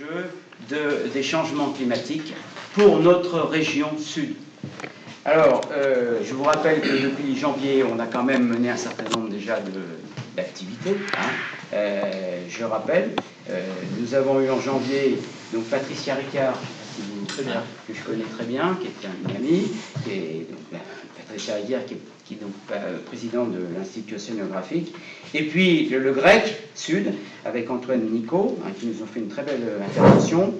enjeux des changements climatiques pour notre région sud. Alors, je vous rappelle que depuis janvier, on a quand même mené un certain nombre déjà d'activités. Je rappelle, nous avons eu en janvier donc Patricia Ricard, que je connais très bien, qui est une amie, qui est donc, Patricia Ricard, qui est donc présidente de l'Institut océanographique, et puis le GREC Sud, avec Antoine Nicot, qui nous ont fait une très belle intervention.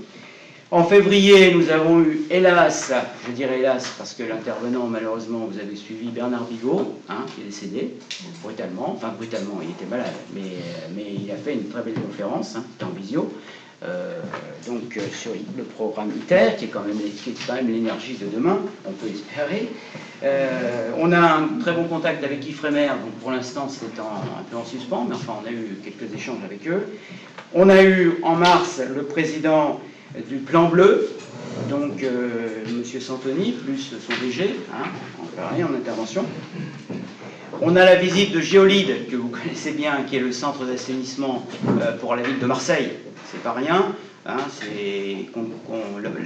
En février, nous avons eu, hélas, je dirais hélas, parce que l'intervenant, malheureusement, vous avez suivi Bernard Bigot, qui est décédé, brutalement, enfin brutalement, il était malade, mais il a fait une très belle conférence, qui était en visio, sur le programme ITER, qui est quand même l'énergie de demain, on peut espérer. On a un très bon contact avec Guy Frémer, donc pour l'instant c'est un peu en suspens, mais enfin on a eu quelques échanges avec eux. On a eu en mars le président du Plan Bleu, donc M. Santoni, plus son DG, en intervention. On a la visite de Géolide, que vous connaissez bien, qui est le centre d'assainissement pour la ville de Marseille. C'est pas rien. La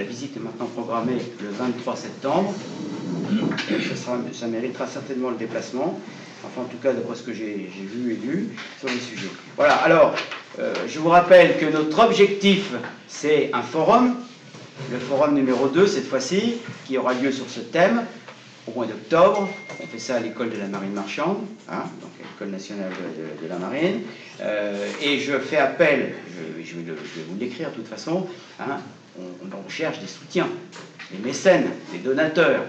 visite est maintenant programmée le 23 septembre. Ça méritera certainement le déplacement. Enfin, en tout cas, d'après ce que j'ai vu et lu sur les sujets. Voilà, alors, je vous rappelle que notre objectif, c'est un forum, le forum numéro 2, cette fois-ci, qui aura lieu sur ce thème, au mois d'octobre. On fait ça à l'école de la marine marchande, donc l'école nationale de la marine. Et je fais appel, je vais vous l'écrire de toute façon, on cherche des soutiens, des mécènes, des donateurs,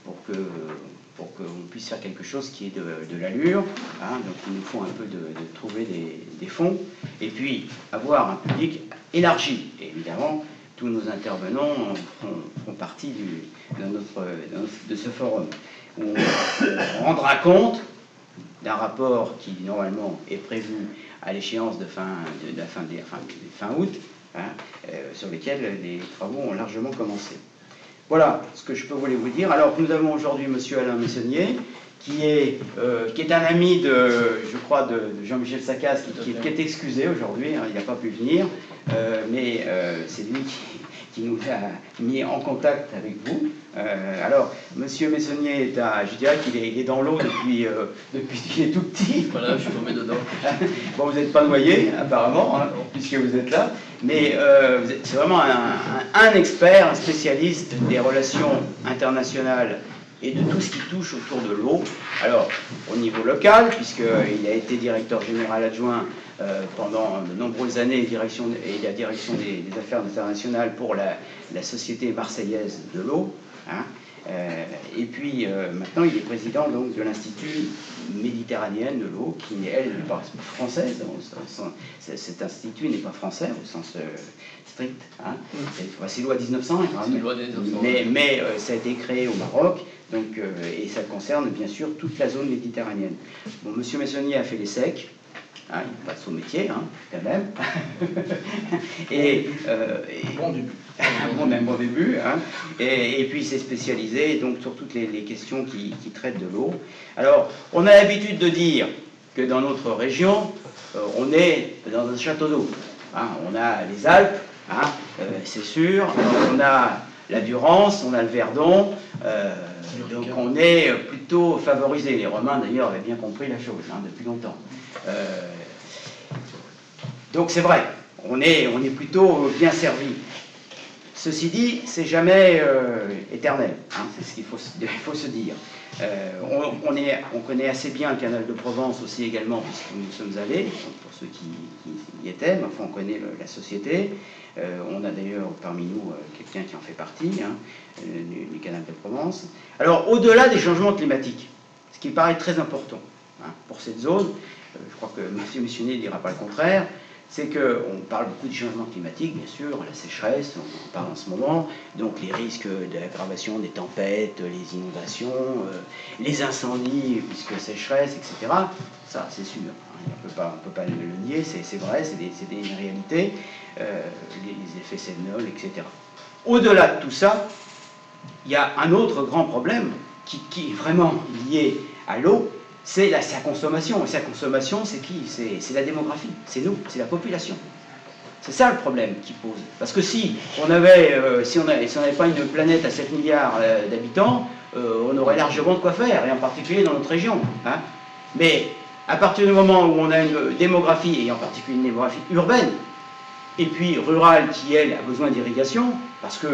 pour qu'on puisse faire quelque chose qui ait de l'allure. Donc il nous faut un peu de trouver des fonds, et puis avoir un public élargi. Et évidemment, tous nos intervenants font partie de ce forum, où on rendra compte d'un rapport qui normalement est prévu à l'échéance de fin août, sur lesquels les travaux ont largement commencé. Voilà ce que je peux vous dire. Alors, nous avons aujourd'hui M. Alain Messonnier, qui est un ami je crois, de Jean-Michel Sacasse, qui est excusé aujourd'hui, il n'a pas pu venir, mais c'est lui qui nous a mis en contact avec vous. Alors, M. Messonnier je dirais qu'il est dans l'eau depuis qu'il est tout petit. Voilà, je suis tombé dedans. Bon, vous n'êtes pas noyé, apparemment, puisque vous êtes là, mais c'est vraiment un expert, un spécialiste des relations internationales et de tout ce qui touche autour de l'eau. Alors, au niveau local, puisqu'il a été directeur général adjoint pendant de nombreuses années et la direction des affaires internationales pour la Société marseillaise de l'eau. Et puis maintenant il est président donc, de l'Institut méditerranéen de l'eau, qui elle n'est pas française. Cet institut n'est pas français au sens strict. C'est loi 1900, mais ça a été créé au Maroc, donc, et ça concerne bien sûr toute la zone méditerranéenne. Bon, M. Messonnier a fait les secs. Il passe au métier, quand même. Bon début. Bon début. Et puis il s'est spécialisé donc, sur toutes les questions qui traitent de l'eau. Alors, on a l'habitude de dire que dans notre région, on est dans un château d'eau. On a les Alpes, c'est sûr. On a la Durance, on a le Verdon. Donc on est plutôt favorisé. Les Romains, d'ailleurs, avaient bien compris la chose depuis longtemps. Donc c'est vrai, on est plutôt bien servi. Ceci dit, c'est jamais éternel, c'est ce qu'il faut se dire. On connaît assez bien le canal de Provence aussi également, puisque nous sommes allés, pour ceux qui y étaient, mais enfin on connaît la société. On a d'ailleurs parmi nous quelqu'un qui en fait partie, du canal de Provence. Alors au-delà des changements climatiques, ce qui me paraît très important pour cette zone, je crois que M. Messonnier ne dira pas le contraire, c'est qu'on parle beaucoup du changement climatique, bien sûr, la sécheresse, on en parle en ce moment, donc les risques d'aggravation des tempêtes, les inondations, les incendies, puisque sécheresse, etc. Ça, c'est sûr, on ne peut pas le nier, c'est vrai, c'est des réalités, les effets Cévenol, etc. Au-delà de tout ça, il y a un autre grand problème qui est vraiment lié à l'eau, c'est sa consommation. Et sa consommation, c'est qui? C'est la démographie, c'est nous, c'est la population. C'est ça le problème qui pose. Parce que si on n'avait pas une planète à 7 milliards d'habitants, on aurait largement de quoi faire, et en particulier dans notre région. Hein. Mais à partir du moment où on a une démographie, et en particulier une démographie urbaine, et puis rurale qui, elle, a besoin d'irrigation, parce que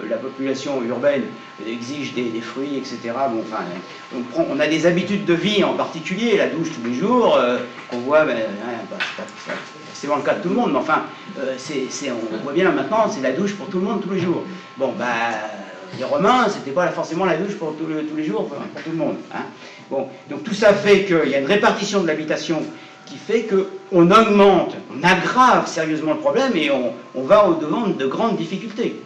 la population urbaine exige des fruits, etc. Bon, enfin, on a des habitudes de vie, en particulier la douche tous les jours, qu'on voit, c'est pas le cas de tout le monde, mais enfin, on voit bien maintenant, c'est la douche pour tout le monde tous les jours. Bon, les Romains, c'était pas forcément la douche pour tous les jours pour tout le monde. Hein. Bon, donc tout ça fait qu'il y a une répartition de l'habitation qui fait qu'on augmente, on aggrave sérieusement le problème et on va au-devant de grandes difficultés.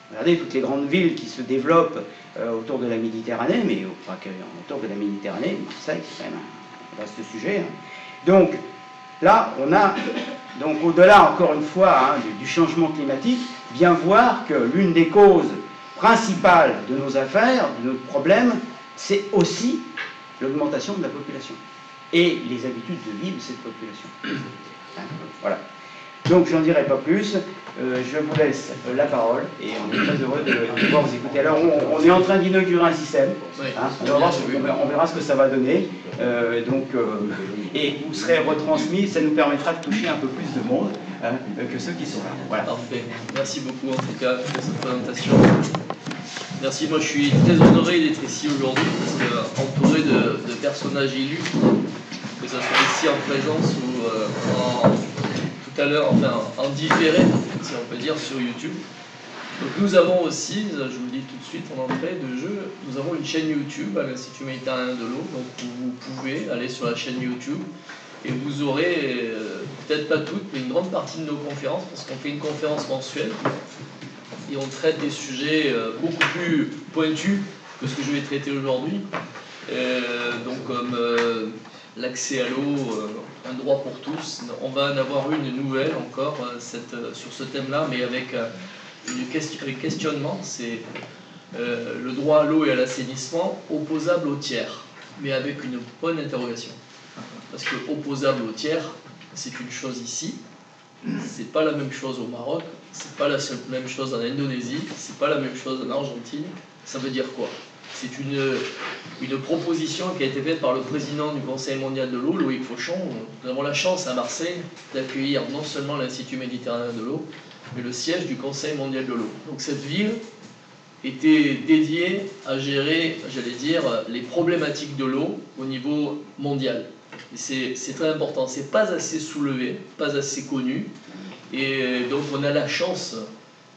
Regardez toutes les grandes villes qui se développent autour de la Méditerranée, mais pas que autour de la Méditerranée, Marseille, c'est quand même un vaste sujet. Hein. Donc là, on a, donc au-delà encore une fois hein, du changement climatique, bien voir que l'une des causes principales de nos affaires, de nos problèmes, c'est aussi l'augmentation de la population et les habitudes de vie de cette population. Voilà. Donc, j'en dirai pas plus. Je vous laisse la parole et on est très heureux de pouvoir vous écouter. Alors, on est en train d'inaugurer un système. Hein, on verra ce que ça va donner. Et vous serez retransmis. Ça nous permettra de toucher un peu plus de monde hein, que ceux qui sont là. Voilà. Parfait. Merci beaucoup en tout cas pour cette présentation. Merci, moi je suis très honoré d'être ici aujourd'hui, parce que entouré de personnages illus, que ce soit ici en présence ou tout à l'heure, enfin en différé, si on peut dire, sur YouTube. Donc nous avons aussi, je vous le dis tout de suite en entrée de jeu, nous avons une chaîne YouTube à l'Institut Méditerranéen de l'eau, donc vous pouvez aller sur la chaîne YouTube et vous aurez, peut-être pas toutes, mais une grande partie de nos conférences, parce qu'on fait une conférence mensuelle. Et on traite des sujets beaucoup plus pointus que ce que je vais traiter aujourd'hui, donc comme l'accès à l'eau, un droit pour tous. On va en avoir une nouvelle encore sur ce thème-là, mais avec un questionnement, c'est le droit à l'eau et à l'assainissement opposable au tiers, mais avec une bonne interrogation. Parce que opposable au tiers, c'est une chose ici, c'est pas la même chose au Maroc, c'est pas la même chose en Indonésie, c'est pas la même chose en Argentine. Ça veut dire quoi? C'est une proposition qui a été faite par le président du Conseil mondial de l'eau, Loïc Fauchon. Nous avons la chance à Marseille d'accueillir non seulement l'Institut Méditerranéen de l'eau, mais le siège du Conseil mondial de l'eau. Donc cette ville était dédiée à gérer, j'allais dire, les problématiques de l'eau au niveau mondial. Et c'est très important, c'est pas assez soulevé, pas assez connu, et donc on a la chance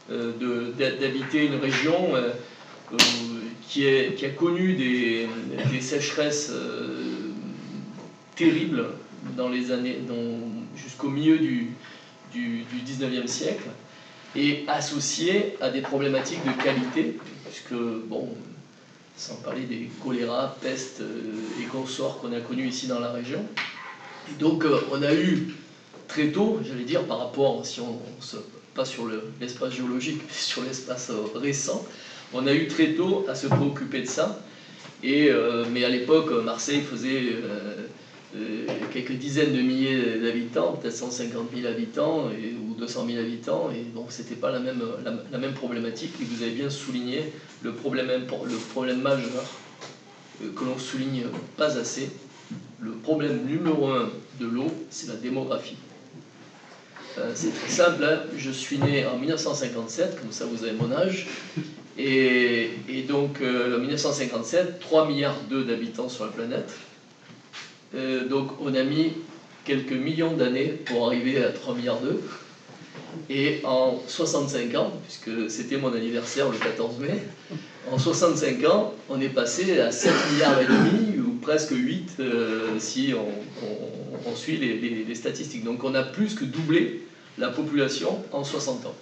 d'habiter une région qui a connu des sécheresses terribles dans les années, jusqu'au milieu du 19e siècle, et associée à des problématiques de qualité, puisque, bon, sans parler des choléra, pestes et consorts qu'on a connus ici dans la région. Et donc on a eu très tôt, j'allais dire, par rapport, si on pas sur l'espace géologique, mais sur l'espace récent, on a eu très tôt à se préoccuper de ça. Mais à l'époque, Marseille faisait quelques dizaines de milliers d'habitants, peut-être 150 000 habitants ou 200 000 habitants, et donc c'était pas la même problématique. Et vous avez bien souligné le problème majeur que l'on souligne pas assez. Le problème numéro 1 de l'eau, c'est la démographie. C'est très simple, hein. Je suis né en 1957, comme ça vous avez mon âge, et donc en 1957, 3,2 milliards d'habitants sur la planète. Donc on a mis quelques millions d'années pour arriver à 3,2 milliards. Et en 65 ans, puisque c'était mon anniversaire le 14 mai, en 65 ans, on est passé à 7,5 milliards, ou presque 8 si on suit les statistiques. Donc on a plus que doublé la population en 60 ans.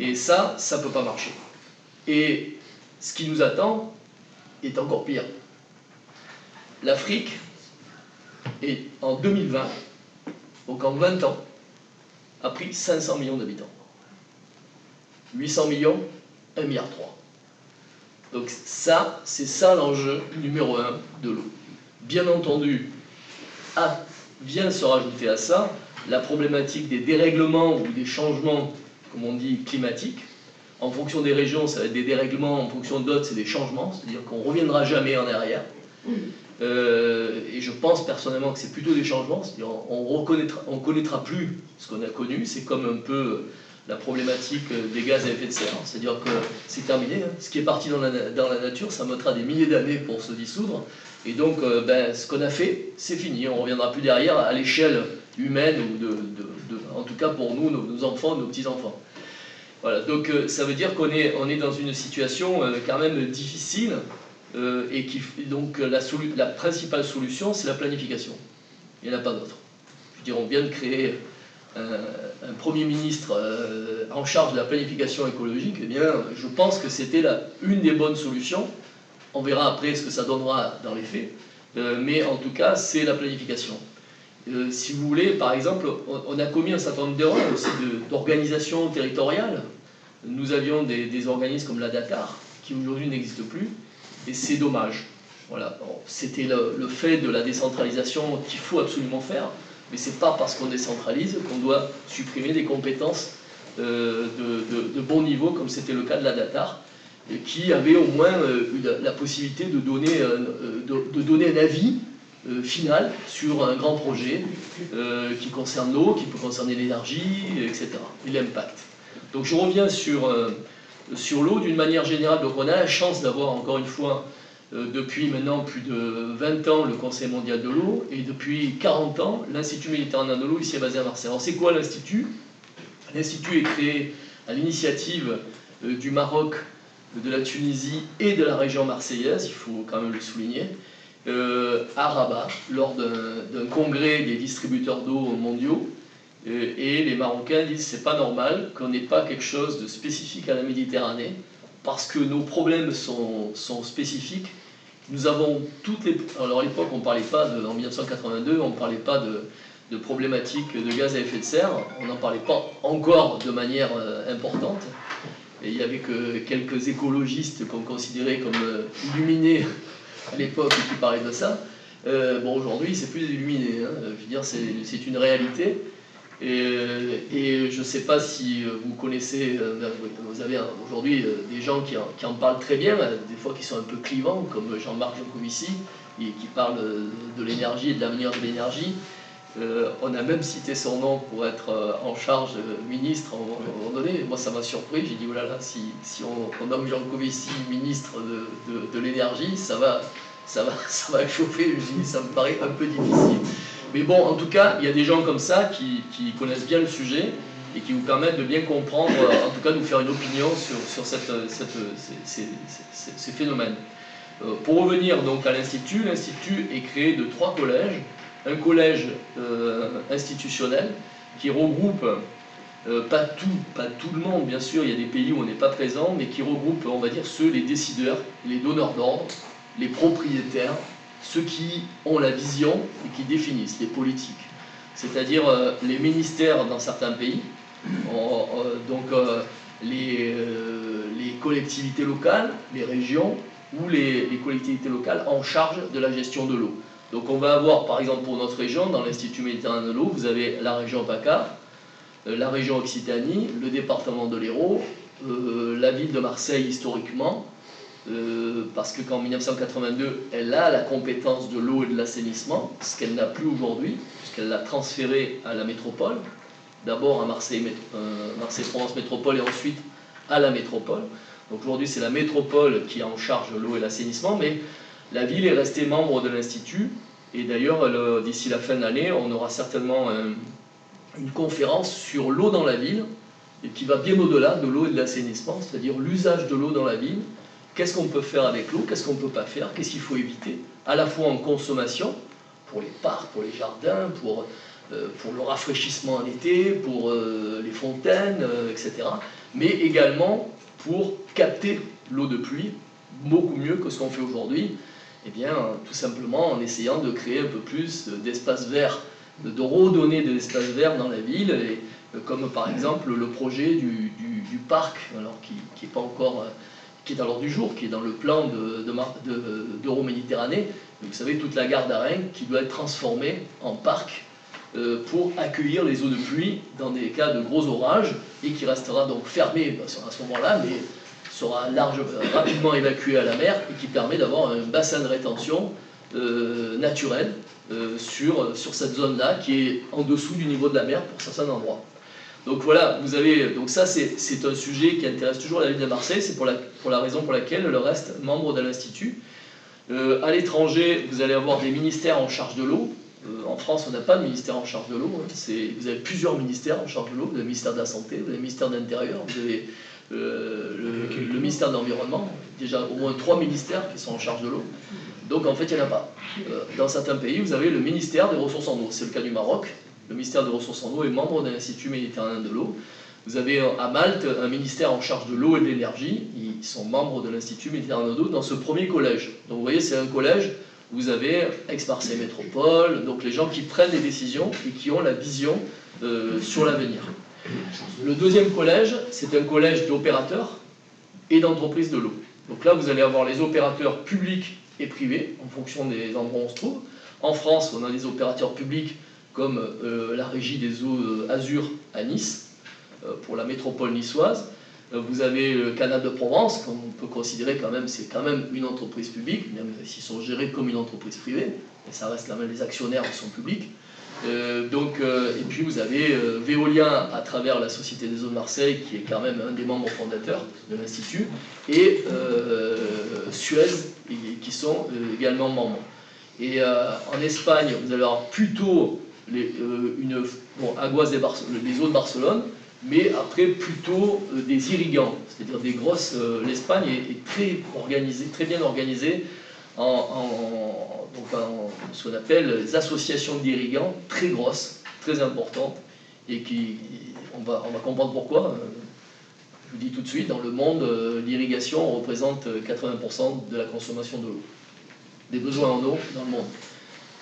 Et ça ne peut pas marcher. Et ce qui nous attend est encore pire. L'Afrique, et en 2020, donc en 20 ans, a pris 500 millions d'habitants. 800 millions, 1,3 milliard. Donc ça, c'est ça l'enjeu numéro 1 de l'eau. Bien entendu, vient se rajouter à ça la problématique des dérèglements ou des changements, comme on dit, climatiques. En fonction des régions, ça va être des dérèglements, en fonction d'autres, c'est des changements, c'est-à-dire qu'on ne reviendra jamais en arrière. Et je pense personnellement que c'est plutôt des changements, c'est-à-dire on ne connaîtra plus ce qu'on a connu, c'est comme un peu la problématique des gaz à effet de serre, c'est-à-dire que c'est terminé, hein. Ce qui est parti dans la nature, ça mettra des milliers d'années pour se dissoudre, et donc ce qu'on a fait, c'est fini, on ne reviendra plus derrière à l'échelle humaine, ou en tout cas pour nous, nos enfants, nos petits-enfants. Voilà, donc ça veut dire qu'on est dans une situation quand même difficile, et donc la principale solution, c'est la planification. Il n'y en a pas d'autre. Je veux dire, on vient de créer un Premier ministre en charge de la planification écologique. Eh bien, je pense que c'était une des bonnes solutions. On verra après ce que ça donnera dans les faits. Mais en tout cas, c'est la planification. Si vous voulez, par exemple, on a commis un certain nombre d'erreurs aussi d'organisation territoriale. Nous avions des organismes comme la Dakar, qui aujourd'hui n'existent plus. Et c'est dommage. Voilà. C'était le fait de la décentralisation qu'il faut absolument faire, mais ce n'est pas parce qu'on décentralise qu'on doit supprimer des compétences de bon niveau, comme c'était le cas de la Dakar, qui avait au moins la possibilité de donner un avis final sur un grand projet qui concerne l'eau, qui peut concerner l'énergie, etc., et l'impact. Donc je reviens sur l'eau d'une manière générale. Donc on a la chance d'avoir encore une fois depuis maintenant plus de 20 ans le Conseil mondial de l'eau et depuis 40 ans l'Institut méditerranéen de l'eau ici basé à Marseille. Alors c'est quoi l'Institut? L'Institut est créé à l'initiative du Maroc, de la Tunisie et de la région marseillaise, il faut quand même le souligner, à Rabat lors d'un congrès des distributeurs d'eau mondiaux. Et les Marocains disent c'est pas normal qu'on n'ait pas quelque chose de spécifique à la Méditerranée parce que nos problèmes sont spécifiques. Nous avons toutes les... Alors à l'époque on ne parlait pas, en 1982, on ne parlait pas de problématiques de gaz à effet de serre, on n'en parlait pas encore de manière importante. Et il n'y avait que quelques écologistes qu'on considérait comme illuminés à l'époque qui parlaient de ça. Bon aujourd'hui c'est plus illuminé, hein. Je veux dire c'est une réalité. Et je ne sais pas si vous connaissez, vous avez aujourd'hui des gens qui en parlent très bien, des fois qui sont un peu clivants, comme Jean-Marc Jancovici, qui parle de l'énergie et de l'avenir de l'énergie. On a même cité son nom pour être en charge ministre à un moment donné. Moi ça m'a surpris, j'ai dit oh là là, si on nomme Jancovici ministre de l'énergie, ça va chauffer. Je me suis dit ça me paraît un peu difficile. Mais bon, en tout cas, il y a des gens comme ça qui connaissent bien le sujet et qui vous permettent de bien comprendre, en tout cas de vous faire une opinion sur ces phénomènes. Pour revenir donc à l'Institut, l'Institut est créé de 3 collèges. Un collège institutionnel qui regroupe, pas tout le monde bien sûr, il y a des pays où on n'est pas présent, mais qui regroupe, on va dire, les décideurs, les donneurs d'ordre, les propriétaires, ceux qui ont la vision et qui définissent les politiques, c'est-à-dire les ministères dans certains pays, donc les collectivités locales, les régions ou les collectivités locales en charge de la gestion de l'eau. Donc on va avoir par exemple pour notre région, dans l'Institut méditerranéen de l'eau, vous avez la région PACA, la région Occitanie, le département de l'Hérault, la ville de Marseille historiquement, parce que qu'en 1982, elle a la compétence de l'eau et de l'assainissement, ce qu'elle n'a plus aujourd'hui, puisqu'elle l'a transférée à la métropole, d'abord à Marseille-Provence Métropole et ensuite à la métropole. Donc aujourd'hui, c'est la métropole qui a en charge l'eau et l'assainissement, mais la ville est restée membre de l'Institut, et d'ailleurs, d'ici la fin de l'année, on aura certainement une conférence sur l'eau dans la ville, et qui va bien au-delà de l'eau et de l'assainissement, c'est-à-dire l'usage de l'eau dans la ville. Qu'est-ce qu'on peut faire avec l'eau, qu'est-ce qu'on ne peut pas faire, qu'est-ce qu'il faut éviter, à la fois en consommation, pour les parcs, pour les jardins, pour le rafraîchissement en été, pour les fontaines, etc. Mais également pour capter l'eau de pluie, beaucoup mieux que ce qu'on fait aujourd'hui, eh bien, tout simplement en essayant de créer un peu plus d'espaces verts, de redonner de l'espace vert dans la ville, et, comme par exemple le projet du parc, alors qui est pas encore... qui est à l'ordre du jour, qui est dans le plan d'Euroméditerranée. Vous savez, toute la gare d'Arenc qui doit être transformée en parc pour accueillir les eaux de pluie dans des cas de gros orages et qui restera donc fermé à ce moment-là, mais sera rapidement évacué à la mer et qui permet d'avoir un bassin de rétention naturel sur cette zone-là qui est en dessous du niveau de la mer pour certains endroits. Donc voilà, donc ça c'est un sujet qui intéresse toujours la ville de Marseille, c'est pour la raison pour laquelle le reste membre de l'Institut. À l'étranger, vous allez avoir des ministères en charge de l'eau. En France, on n'a pas de ministère en charge de l'eau. Vous avez plusieurs ministères en charge de l'eau. Vous avez le ministère de la Santé, vous avez le ministère de l'Intérieur, vous avez le ministère de l'Environnement. Déjà au moins 3 ministères qui sont en charge de l'eau. Donc en fait, il n'y en a pas. Dans certains pays, vous avez le ministère des Ressources en eau. C'est le cas du Maroc. Le ministère des Ressources en eau est membre de l'Institut méditerranéen de l'eau. Vous avez à Malte un ministère en charge de l'eau et de l'énergie. Ils sont membres de l'Institut méditerranéen de l'eau dans ce premier collège. Donc vous voyez, c'est un collège où vous avez Aix-Marseille Métropole, donc les gens qui prennent des décisions et qui ont la vision sur l'avenir. Le deuxième collège, c'est un collège d'opérateurs et d'entreprises de l'eau. Donc là, vous allez avoir les opérateurs publics et privés, en fonction des endroits où on se trouve. En France, on a des opérateurs publics comme la régie des eaux Azur à Nice, pour la métropole niçoise. Vous avez le Canal de Provence, qu'on peut considérer quand même, c'est quand même une entreprise publique, même s'ils sont gérés comme une entreprise privée, mais ça reste quand même, les actionnaires sont publics. Et puis vous avez Veolia à travers la Société des eaux de Marseille, qui est quand même un des membres fondateurs de l'Institut, et Suez, qui sont également membres. Et en Espagne, vous allez avoir plutôt Aguas les eaux de Barcelone, mais après plutôt des irrigants, c'est-à-dire des grosses... L'Espagne est très organisée, très bien organisée en ce qu'on appelle les associations d'irrigants très grosses, très importantes, et on va comprendre pourquoi. Je vous dis tout de suite, dans le monde, l'irrigation représente 80% de la consommation de l'eau, des besoins en eau dans le monde.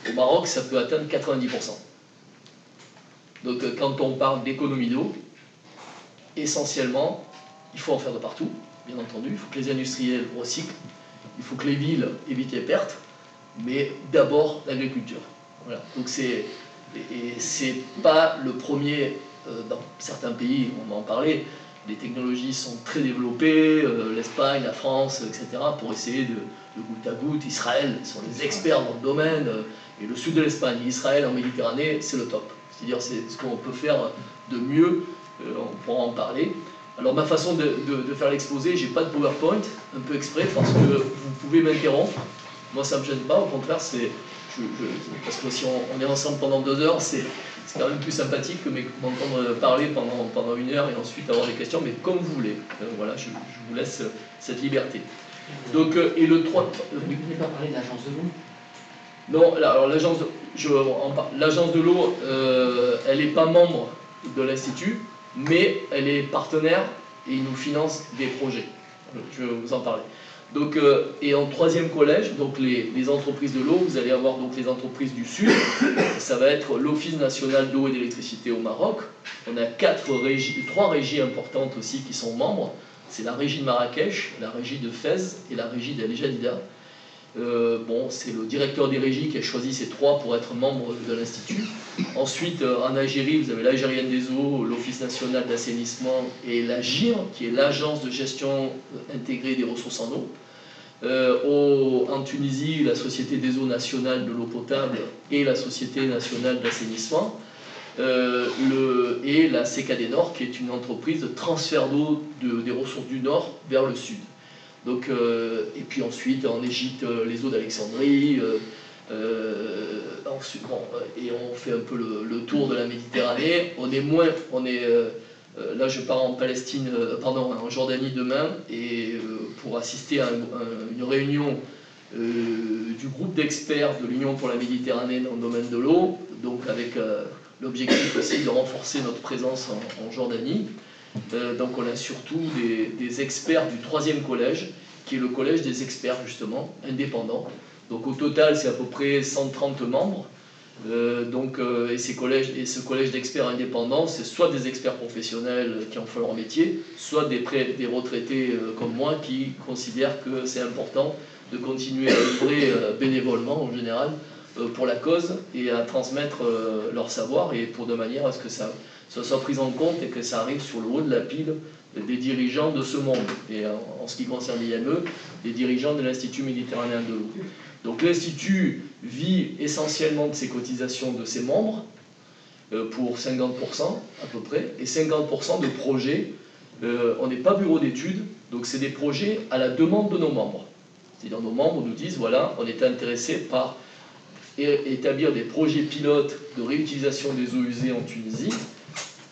Au Maroc, ça peut atteindre 90%. Donc quand on parle d'économie d'eau, essentiellement, il faut en faire de partout, bien entendu. Il faut que les industriels recyclent, il faut que les villes évitent les pertes, mais d'abord l'agriculture. Voilà. Donc c'est pas le premier, dans certains pays, on va en parler, les technologies sont très développées, l'Espagne, la France, etc., pour essayer de goutte à goutte. Israël sont les experts dans le domaine, et le sud de l'Espagne, Israël en Méditerranée, c'est le top. C'est-à-dire c'est ce qu'on peut faire de mieux, on pourra en parler. Alors ma façon de faire l'exposé, j'ai pas de PowerPoint, un peu exprès, parce que vous pouvez m'interrompre. Moi ça me gêne pas, au contraire, parce que si on est ensemble pendant 2 heures, c'est quand même plus sympathique que m'entendre parler pendant 1 heure et ensuite avoir des questions, mais comme vous voulez. Voilà, je vous laisse cette liberté. Donc, et le 3... Vous ne voulez pas parler de l'agence de l'eau? Non, alors l'agence de l'eau, elle n'est pas membre de l'Institut, mais elle est partenaire et il nous finance des projets. Je vais vous en parler. Donc, et en 3e collège, donc les entreprises de l'eau, vous allez avoir donc les entreprises du Sud. Ça va être l'Office national d'eau et d'électricité au Maroc. On a 3 régies importantes aussi qui sont membres. C'est la régie de Marrakech, la régie de Fès et la régie d'Al Jadida. C'est le directeur des régies qui a choisi ces 3 pour être membre de l'Institut. Ensuite, en Algérie, vous avez l'Algérienne des eaux, l'Office national d'assainissement et l'AGIR, qui est l'Agence de gestion intégrée des ressources en eau. En Tunisie, la Société des eaux nationales de l'eau potable et la Société nationale d'assainissement. Et la CKD Nord, qui est une entreprise de transfert d'eau des ressources du Nord vers le Sud. Donc, et puis ensuite, en Égypte, les eaux d'Alexandrie. Et on fait un peu le tour de la Méditerranée. Là, je pars en Palestine, en Jordanie demain, et pour assister à une réunion du groupe d'experts de l'Union pour la Méditerranée dans le domaine de l'eau, donc avec l'objectif aussi de renforcer notre présence en Jordanie. Donc on a surtout des experts du 3e collège, qui est le collège des experts justement, indépendants. Donc au total, c'est à peu près 130 membres. Et ce collège d'experts indépendants, c'est soit des experts professionnels qui en font leur métier, soit des retraités comme moi qui considèrent que c'est important de continuer à œuvrer bénévolement en général pour la cause et à transmettre leur savoir et de manière à ce que ça soit pris en compte et que ça arrive sur le haut de la pile des dirigeants de ce monde. Et en ce qui concerne l'IME, des dirigeants de l'Institut méditerranéen de l'eau. Donc l'Institut vit essentiellement de ses cotisations de ses membres, pour 50% à peu près, et 50% de projets. On n'est pas bureau d'études, donc c'est des projets à la demande de nos membres. C'est-à-dire nos membres nous disent, voilà, on est intéressé par établir des projets pilotes de réutilisation des eaux usées en Tunisie.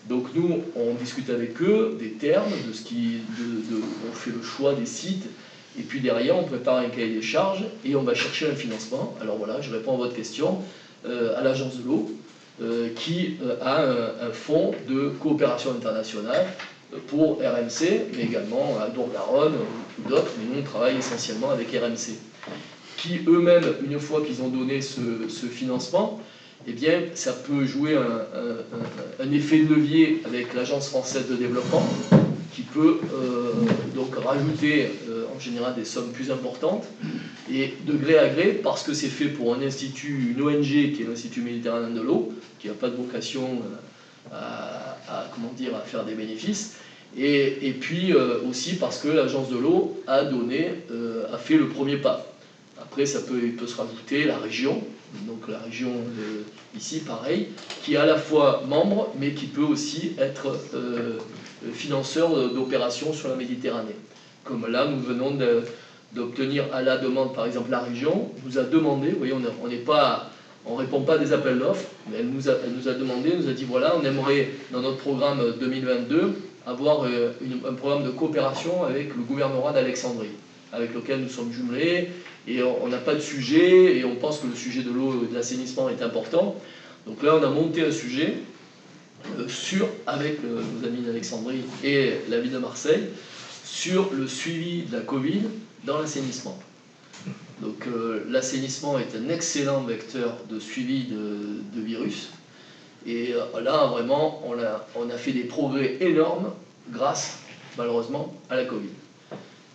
Donc nous, on discute avec eux des termes, on fait le choix des sites, et puis derrière, on prépare un cahier des charges, et on va chercher un financement. Alors voilà, je réponds à votre question, à l'Agence de l'eau, qui a un fonds de coopération internationale pour RMC, mais également à Dour-Garonne ou d'autres, mais nous on travaille essentiellement avec RMC, qui eux-mêmes, une fois qu'ils ont donné ce financement, eh bien, ça peut jouer un effet de levier avec l'Agence française de développement, qui peut donc rajouter en général des sommes plus importantes, et de gré à gré, parce que c'est fait pour un institut, une ONG qui est l'Institut méditerranéen de l'eau, qui n'a pas de vocation à faire des bénéfices, et puis aussi parce que l'Agence de l'eau a fait le premier pas. Après, il peut se rajouter la région, donc la région ici, pareil, qui est à la fois membre, mais qui peut aussi être financeur d'opérations sur la Méditerranée. Comme là, nous venons d'obtenir à la demande, par exemple, la région nous a demandé, vous voyez, on ne répond pas à des appels d'offres, mais elle nous a demandé, elle nous a dit, voilà, on aimerait, dans notre programme 2022, avoir un programme de coopération avec le gouvernorat d'Alexandrie, avec lequel nous sommes jumelés, et on n'a pas de sujet, et on pense que le sujet de l'eau et de l'assainissement est important. Donc là, on a monté un sujet avec nos amis d'Alexandrie et la ville de Marseille, sur le suivi de la Covid dans l'assainissement. Donc l'assainissement est un excellent vecteur de suivi de virus, et là, vraiment, on a fait des progrès énormes grâce, malheureusement, à la Covid.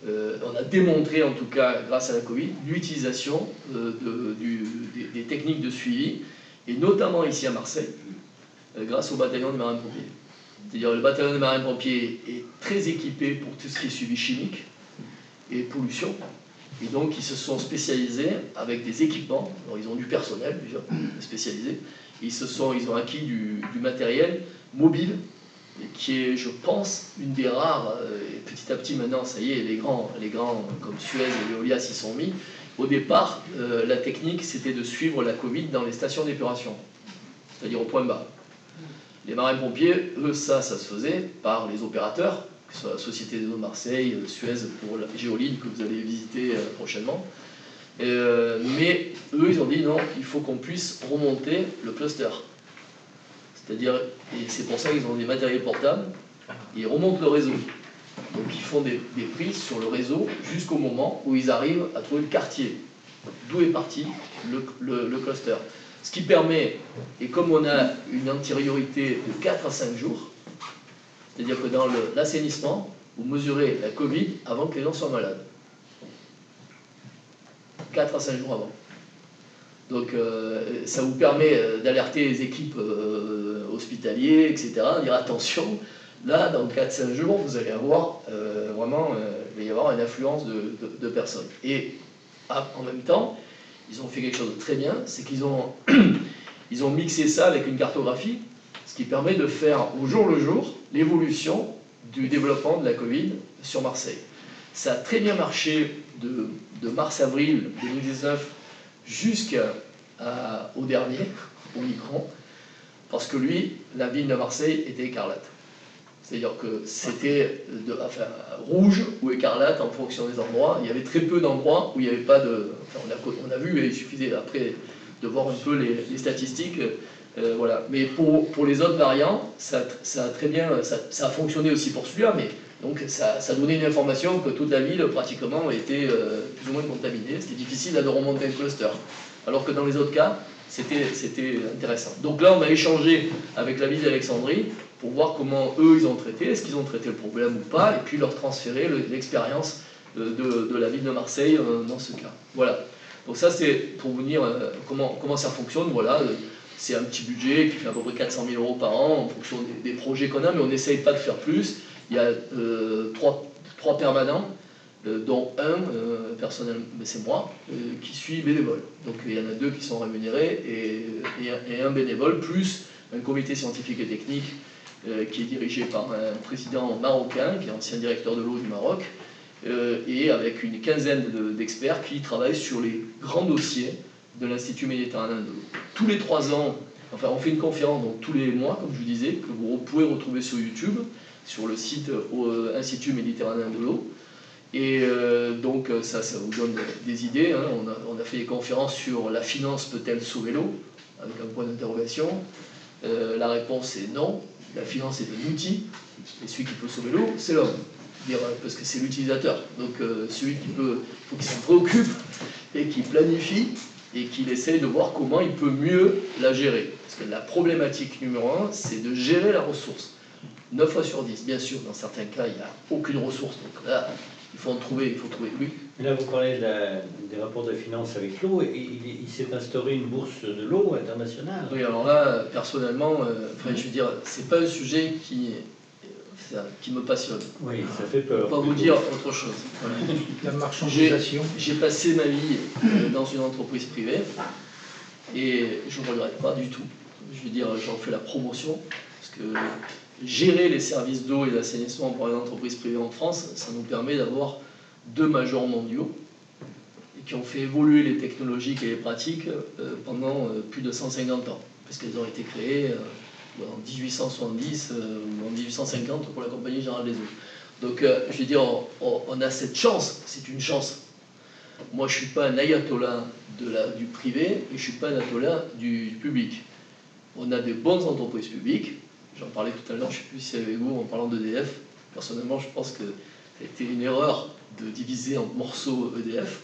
On a démontré, en tout cas, grâce à la Covid, l'utilisation des techniques de suivi, et notamment ici à Marseille, grâce au bataillon des marins-pompiers. C'est-à-dire le bataillon des marins-pompiers est très équipé pour tout ce qui est suivi chimique et pollution, et donc ils se sont spécialisés avec des équipements. Alors ils ont du personnel déjà spécialisé, et ils ont acquis du matériel mobile, qui est, je pense, une des rares, et petit à petit maintenant, ça y est, les grands comme Suez et Veolia s'y sont mis. Au départ, la technique, c'était de suivre la Covid dans les stations d'épuration, c'est-à-dire au point bas. Les marins-pompiers, eux, ça se faisait par les opérateurs, que ce soit la Société des eaux de Marseille, Suez pour la Géoline, que vous allez visiter prochainement. Mais eux, ils ont dit non, il faut qu'on puisse remonter le cluster. C'est-à-dire, et c'est pour ça qu'ils ont des matériels portables, ils remontent le réseau. Donc ils font des prises sur le réseau jusqu'au moment où ils arrivent à trouver le quartier, d'où est parti le cluster. Ce qui permet, et comme on a une antériorité de 4 à 5 jours, c'est-à-dire que dans l'assainissement, vous mesurez la Covid avant que les gens soient malades. 4 à 5 jours avant. Donc ça vous permet d'alerter les équipes hospitalières, etc., dire attention, là, dans 4-5 jours, vous allez avoir vraiment, il va y avoir une affluence de personnes. Et en même temps, ils ont fait quelque chose de très bien, c'est qu'ils ont mixé ça avec une cartographie, ce qui permet de faire au jour le jour l'évolution du développement de la Covid sur Marseille. Ça a très bien marché de mars-avril 2019 jusqu'au dernier, au Micron, parce que lui, la ville de Marseille était écarlate. C'est-à-dire que c'était rouge ou écarlate en fonction des endroits. Il y avait très peu d'endroits où il n'y avait pas de... Enfin, on a vu, il suffisait après de voir un peu les statistiques. Voilà. Mais pour les autres variants, ça a très bien... Ça a fonctionné aussi pour celui-là, mais donc ça donnait une information que toute la ville, pratiquement, était plus ou moins contaminée. C'était difficile de remonter un cluster. Alors que dans les autres cas, c'était intéressant. Donc là, on a échangé avec la ville d'Alexandrie pour voir comment eux, ils ont traité, est-ce qu'ils ont traité le problème ou pas, et puis leur transférer l'expérience de la ville de Marseille dans ce cas. Voilà. Donc ça, c'est pour vous dire comment ça fonctionne. Voilà, c'est un petit budget qui fait à peu près 400 000 € par an en fonction des projets qu'on a, mais on n'essaye pas de faire plus. Il y a trois permanents, dont un, personnellement, c'est moi, qui suis bénévole. Donc il y en a 2 qui sont rémunérés et un bénévole, plus un comité scientifique et technique qui est dirigé par un président marocain, qui est ancien directeur de l'eau du Maroc, et avec une quinzaine d'experts qui travaillent sur les grands dossiers de l'Institut méditerranéen de l'eau. Tous les 3 ans, enfin on fait une conférence donc tous les mois, comme je vous disais, que vous pouvez retrouver sur YouTube, sur le site Institut méditerranéen de l'eau. Et donc ça vous donne des idées. Hein. On a fait des conférences sur la finance peut-elle sauver l'eau, avec un point d'interrogation. La réponse est non. La finance est un outil, et celui qui peut sauver l'eau, c'est l'homme. Parce que c'est l'utilisateur. Donc celui qui peut, il faut qu'il s'en préoccupe et qu'il planifie et qu'il essaye de voir comment il peut mieux la gérer. Parce que la problématique numéro 1, c'est de gérer la ressource. 9 fois sur 10, bien sûr, dans certains cas, il n'y a aucune ressource. Donc là, il faut trouver. Oui. Et là, vous parlez des rapports de finances avec l'eau, et il s'est instauré une bourse de l'eau internationale. Oui, alors là, personnellement, je veux dire, c'est pas un sujet qui me passionne. Oui, ça fait peur. Je ne vais pas vous dire autre chose. Voilà. La marchandisation. J'ai passé ma vie dans une entreprise privée et je ne regrette pas du tout. Je veux dire, j'en fais la promotion parce que gérer les services d'eau et d'assainissement pour les entreprises privées en France, ça nous permet d'avoir 2 majors mondiaux et qui ont fait évoluer les technologiques et les pratiques pendant plus de 150 ans, parce qu'elles ont été créées en 1870 ou en 1850 pour la Compagnie Générale des Eaux. Donc, je veux dire, on a cette chance, c'est une chance. Moi, je ne suis pas un ayatollah du privé et je ne suis pas un ayatollah du public. On a des bonnes entreprises publiques. J'en parlais tout à l'heure, je ne sais plus si c'est avec vous, en parlant d'EDF. Personnellement, je pense que ça a été une erreur de diviser en morceaux EDF.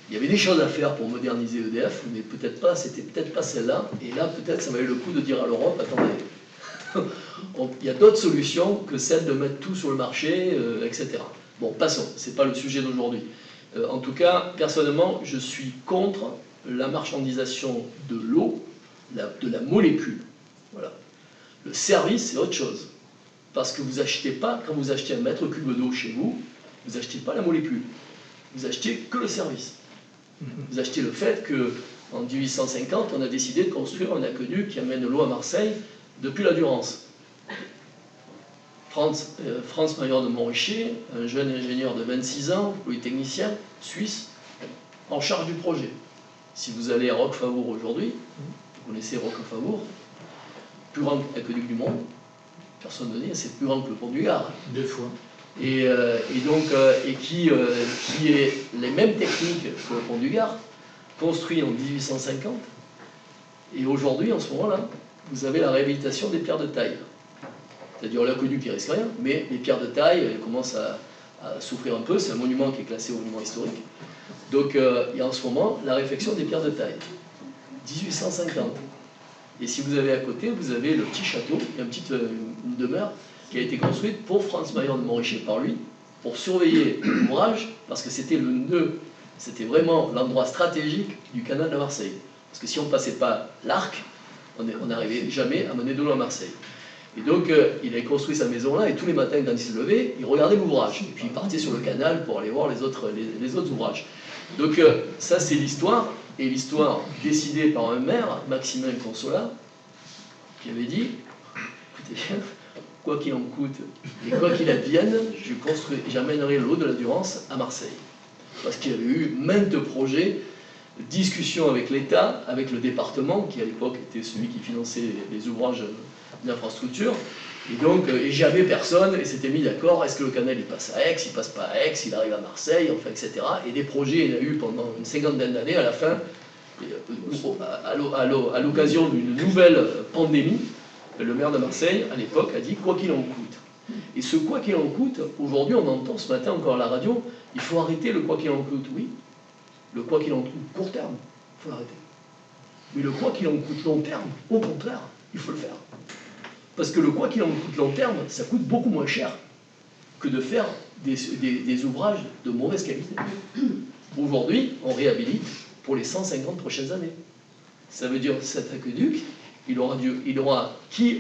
Il y avait des choses à faire pour moderniser EDF, mais c'était peut-être pas celle-là. Et là, peut-être, ça valait le coup de dire à l'Europe, attendez, il y a d'autres solutions que celle de mettre tout sur le marché, etc. Bon, passons, ce n'est pas le sujet d'aujourd'hui. En tout cas, personnellement, je suis contre la marchandisation de l'eau, de la molécule. Voilà. Le service, c'est autre chose. Parce que vous achetez pas, quand vous achetez un mètre cube d'eau chez vous, vous achetez pas la molécule. Vous achetez que le service. Vous achetez le fait qu'en 1850, on a décidé de construire un aqueduc qui amène l'eau à Marseille depuis la Durance. Franz Mayer de Montricher, un jeune ingénieur de 26 ans, polytechnicien, suisse, en charge du projet. Si vous allez à Roquefaour aujourd'hui, vous connaissez Roquefaour, plus grand aqueduc du monde, personne ne dit, c'est plus grand que le pont du Gard. 2 fois. Et qui est les mêmes techniques que le pont du Gard, construit en 1850. Et aujourd'hui, en ce moment-là, vous avez la réhabilitation des pierres de taille. C'est-à-dire l'aqueduc qui risque rien, mais les pierres de taille elles commencent à souffrir un peu. C'est un monument qui est classé au monument historique. Donc il y a en ce moment la réfection des pierres de taille. 1850. Et si vous avez à côté, vous avez le petit château, il y a une demeure qui a été construite pour Franz Mayer de Montricher par lui, pour surveiller l'ouvrage, parce que c'était le nœud, c'était vraiment l'endroit stratégique du canal de Marseille. Parce que si on ne passait pas l'arc, on n'arrivait jamais à mener de l'eau à Marseille. Et donc, il avait construit sa maison là, et tous les matins, quand il se levait, il regardait l'ouvrage. Et puis, il partait sur le canal pour aller voir les autres ouvrages. Donc, ça, c'est l'histoire. Et l'histoire décidée par un maire, Maximin Consolat, qui avait dit, écoutez bien, quoi qu'il en coûte et quoi qu'il advienne, j'amènerai l'eau de la Durance à Marseille. Parce qu'il y avait eu maintes projets, discussions avec l'État, avec le département, qui à l'époque était celui qui finançait les ouvrages d'infrastructure. Et donc, jamais personne et s'était mis d'accord, est-ce que le canal il passe à Aix, il passe pas à Aix, il arrive à Marseille, enfin, etc. Et des projets, il y en a eu pendant une cinquantaine d'années. À la fin, à l'occasion d'une nouvelle pandémie, le maire de Marseille, à l'époque, a dit quoi qu'il en coûte. Et ce quoi qu'il en coûte, aujourd'hui, on entend ce matin encore à la radio, il faut arrêter le quoi qu'il en coûte. Oui, le quoi qu'il en coûte court terme, il faut l'arrêter. Mais le quoi qu'il en coûte long terme, au contraire, il faut le faire. Parce que le quoi qu'il en coûte long terme, ça coûte beaucoup moins cher que de faire des ouvrages de mauvaise qualité. Aujourd'hui, on réhabilite pour les 150 prochaines années. Ça veut dire que cet aqueduc, qui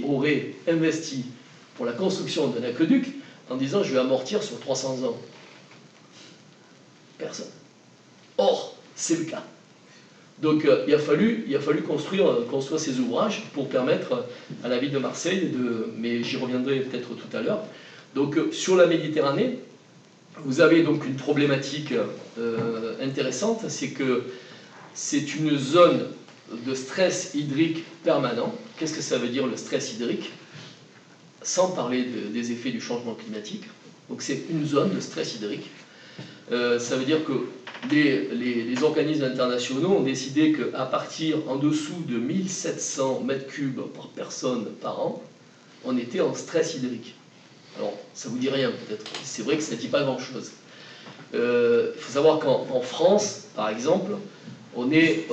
aurait investi pour la construction d'un aqueduc en disant je vais amortir sur 300 ans? Personne. Or, c'est le cas. Donc il a fallu construire ces ouvrages pour permettre à la ville de Marseille mais j'y reviendrai peut-être tout à l'heure. Donc sur la Méditerranée, vous avez donc une problématique intéressante, c'est que c'est une zone de stress hydrique permanent. Qu'est-ce que ça veut dire le stress hydrique? Sans parler des effets du changement climatique. Donc c'est une zone de stress hydrique. Ça veut dire que les organismes internationaux ont décidé qu'à partir en dessous de 1700 m3 par personne par an, on était en stress hydrique. Alors, ça ne vous dit rien peut-être, c'est vrai que ça ne dit pas grand-chose. Il faut savoir qu'en France, par exemple, on est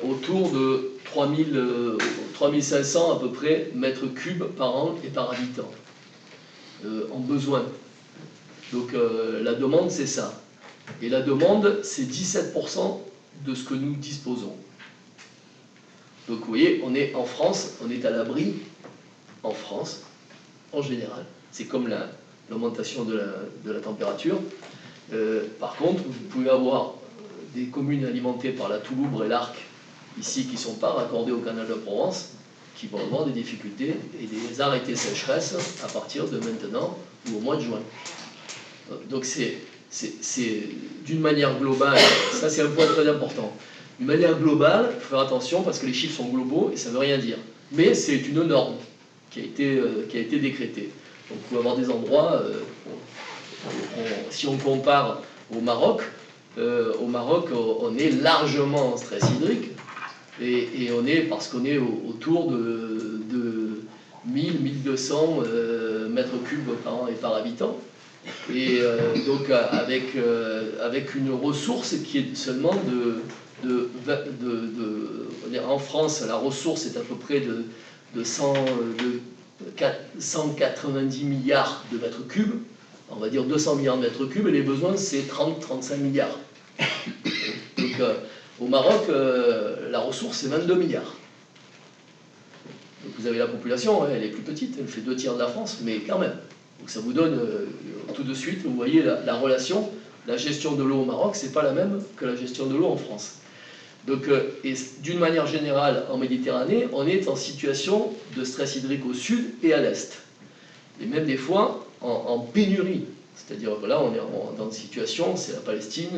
autour de 3500 à peu près mètres cubes par an et par habitant, en besoin. Donc la demande, c'est ça. Et la demande, c'est 17% de ce que nous disposons. Donc vous voyez, on est en France, on est à l'abri, en France, en général. C'est comme l'augmentation de la température. Par contre, vous pouvez avoir des communes alimentées par la Touloubre et l'Arc, ici, qui ne sont pas raccordées au canal de Provence, qui vont avoir des difficultés et des arrêtés sécheresse à partir de maintenant ou au mois de juin. Donc c'est d'une manière globale, ça c'est un point très important. D'une manière globale, il faut faire attention parce que les chiffres sont globaux et ça ne veut rien dire. Mais c'est une norme qui a été décrétée. Donc vous pouvez avoir des endroits, si on compare au Maroc, on est largement en stress hydrique et parce qu'on est autour de 1000-1200 mètres cubes par an et par habitant. Et donc avec une ressource qui est seulement en France, la ressource est à peu près de 190 milliards de mètres cubes, on va dire 200 milliards de mètres cubes, et les besoins c'est 30-35 milliards. Donc au Maroc, la ressource c'est 22 milliards. Donc vous avez la population, elle est plus petite, elle fait 2/3 de la France, mais quand même. Donc ça vous donne tout de suite, vous voyez la relation, la gestion de l'eau au Maroc, c'est pas la même que la gestion de l'eau en France. Donc, et d'une manière générale, en Méditerranée, on est en situation de stress hydrique au sud et à l'est. Et même des fois en pénurie. C'est-à-dire que là, on est dans une situation, c'est la Palestine,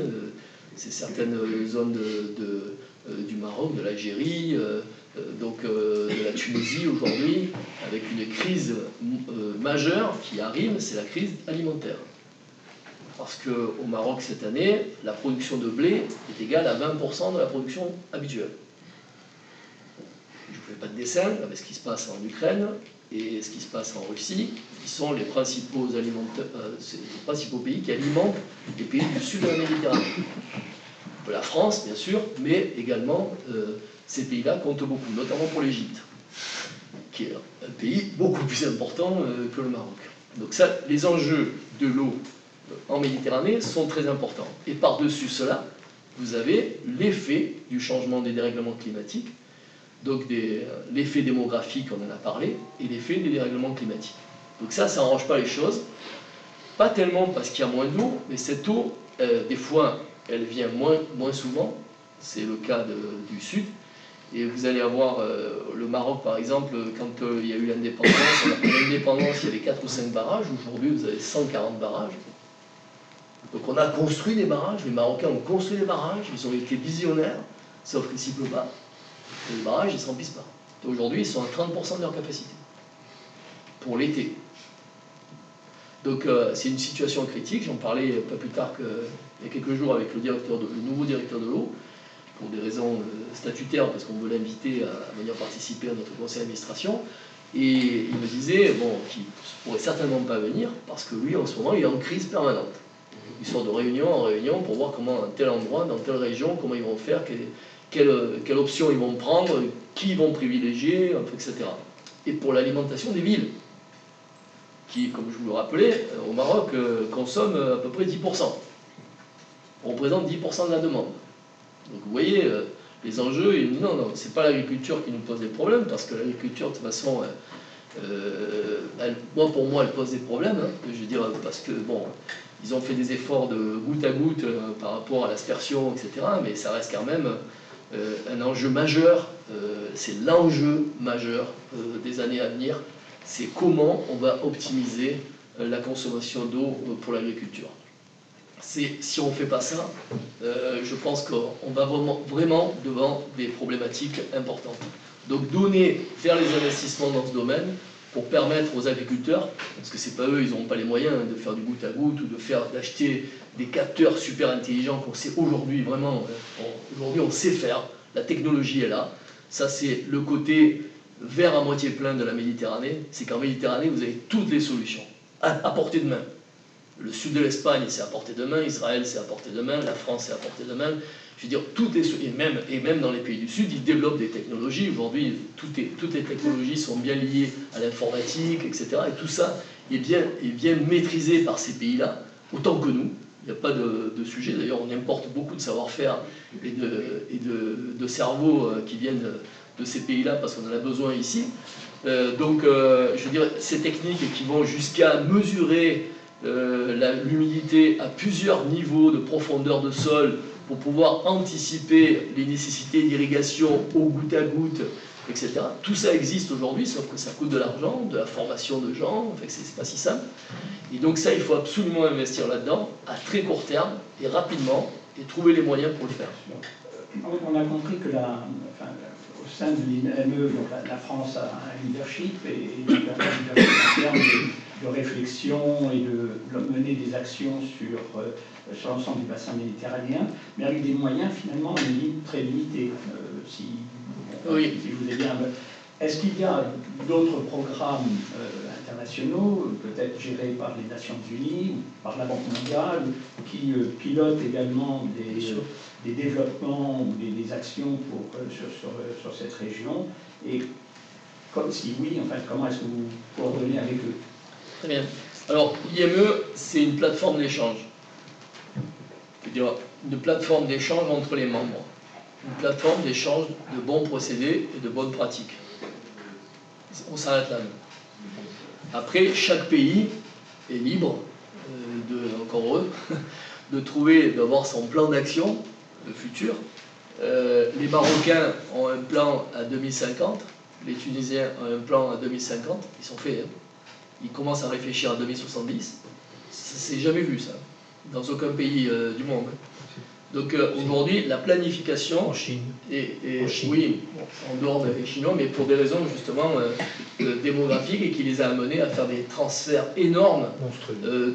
c'est certaines zones du Maroc, de l'Algérie, de la Tunisie aujourd'hui, avec une crise majeure qui arrive, c'est la crise alimentaire. Parce qu'au Maroc, cette année, la production de blé est égale à 20% de la production habituelle. Je ne fais pas de dessin, avec ce qui se passe en Ukraine et ce qui se passe en Russie, qui sont les principaux pays qui alimentent les pays du sud de la Méditerranée. La France, bien sûr, mais également ces pays-là comptent beaucoup, notamment pour l'Égypte, qui est un pays beaucoup plus important que le Maroc. Donc ça, les enjeux de l'eau en Méditerranée sont très importants. Et par-dessus cela, vous avez l'effet du changement des dérèglements climatiques, donc l'effet démographique, on en a parlé, et l'effet des dérèglements climatiques. Donc ça n'arrange pas les choses, pas tellement parce qu'il y a moins d'eau, mais cette eau, des fois, elle vient moins souvent, c'est le cas du sud, et vous allez avoir le Maroc par exemple, quand il y a eu l'indépendance, il y avait 4 ou 5 barrages, aujourd'hui vous avez 140 barrages. Donc on a construit des barrages, les Marocains ont construit des barrages, ils ont été visionnaires, sauf qu'il s'y pleut pas, et les barrages ils ne se remplissent pas. Aujourd'hui ils sont à 30% de leur capacité, pour l'été. Donc c'est une situation critique, j'en parlais pas plus tard qu'il y a quelques jours avec le nouveau directeur de l'eau, pour des raisons statutaires, parce qu'on veut l'inviter à venir participer à notre conseil d'administration, et il me disait qu'il ne pourrait certainement pas venir, parce que lui en ce moment il est en crise permanente. Il sort de réunion en réunion pour voir comment, dans tel endroit, dans telle région, comment ils vont faire, quelle option ils vont prendre, qui ils vont privilégier, etc. Et pour l'alimentation des villes, qui, comme je vous le rappelais, au Maroc, consomment à peu près 10%. On représente 10% de la demande. Donc vous voyez, les enjeux, il dit non, c'est pas l'agriculture qui nous pose des problèmes, parce que l'agriculture, de toute façon, pour moi, elle pose des problèmes, hein, je veux dire, parce que, bon, ils ont fait des efforts de goutte à goutte par rapport à l'aspersion, etc., mais ça reste quand même un enjeu majeur, c'est l'enjeu majeur des années à venir, c'est comment on va optimiser la consommation d'eau pour l'agriculture. Si on ne fait pas ça, je pense qu'on va vraiment devant des problématiques importantes. Donc faire les investissements dans ce domaine pour permettre aux agriculteurs, parce que c'est pas eux, ils n'auront pas les moyens de faire du goutte à goutte ou d'acheter des capteurs super intelligents qu'on sait aujourd'hui vraiment, aujourd'hui on sait faire, la technologie est là. Ça c'est le côté verre à moitié plein de la Méditerranée, c'est qu'en Méditerranée vous avez toutes les solutions à portée de main. Le sud de l'Espagne, c'est à portée de main, Israël, c'est à portée de main, la France, c'est à portée de main. Je veux dire, et même dans les pays du Sud, ils développent des technologies. Aujourd'hui, toutes les technologies sont bien liées à l'informatique, etc. Et tout ça est bien maîtrisé par ces pays-là, autant que nous. Il n'y a pas de sujet. D'ailleurs, on importe beaucoup de savoir-faire et de cerveaux qui viennent de ces pays-là parce qu'on en a besoin ici. Donc, je veux dire, ces techniques qui vont jusqu'à mesurer l'humidité à plusieurs niveaux de profondeur de sol pour pouvoir anticiper les nécessités d'irrigation au goutte à goutte, etc. Tout ça existe aujourd'hui, sauf que ça coûte de l'argent, de la formation de gens, enfin, c'est pas si simple. Et donc ça, il faut absolument investir là-dedans, à très court terme, et rapidement, et trouver les moyens pour le faire. On a compris que au sein de l'IME, la France a un leadership et un leadership en termes de réflexion et de mener des actions sur l'ensemble du bassin méditerranéen, mais avec des moyens finalement très limités. Si je vous ai bien. Est-ce qu'il y a d'autres programmes internationaux, peut-être gérés par les Nations Unies ou par la Banque mondiale, qui pilotent également des développements ou des actions sur cette région? Et si oui, en fait, comment est-ce que vous coordonnez avec eux? Très bien. Alors, l'IME, c'est une plateforme d'échange. C'est-à-dire une plateforme d'échange entre les membres. Une plateforme d'échange de bons procédés et de bonnes pratiques. On s'arrête là. Après, chaque pays est libre, encore heureux, d'avoir son plan d'action, le futur. Les Marocains ont un plan à 2050, les Tunisiens ont un plan à 2050, ils sont faits. Ils commencent à réfléchir à 2070. Ça s'est jamais vu, ça, dans aucun pays du monde. Donc aujourd'hui, la planification... En Chine. Oui, en dehors des Chinois, mais pour des raisons justement démographiques et qui les a amenés à faire des transferts énormes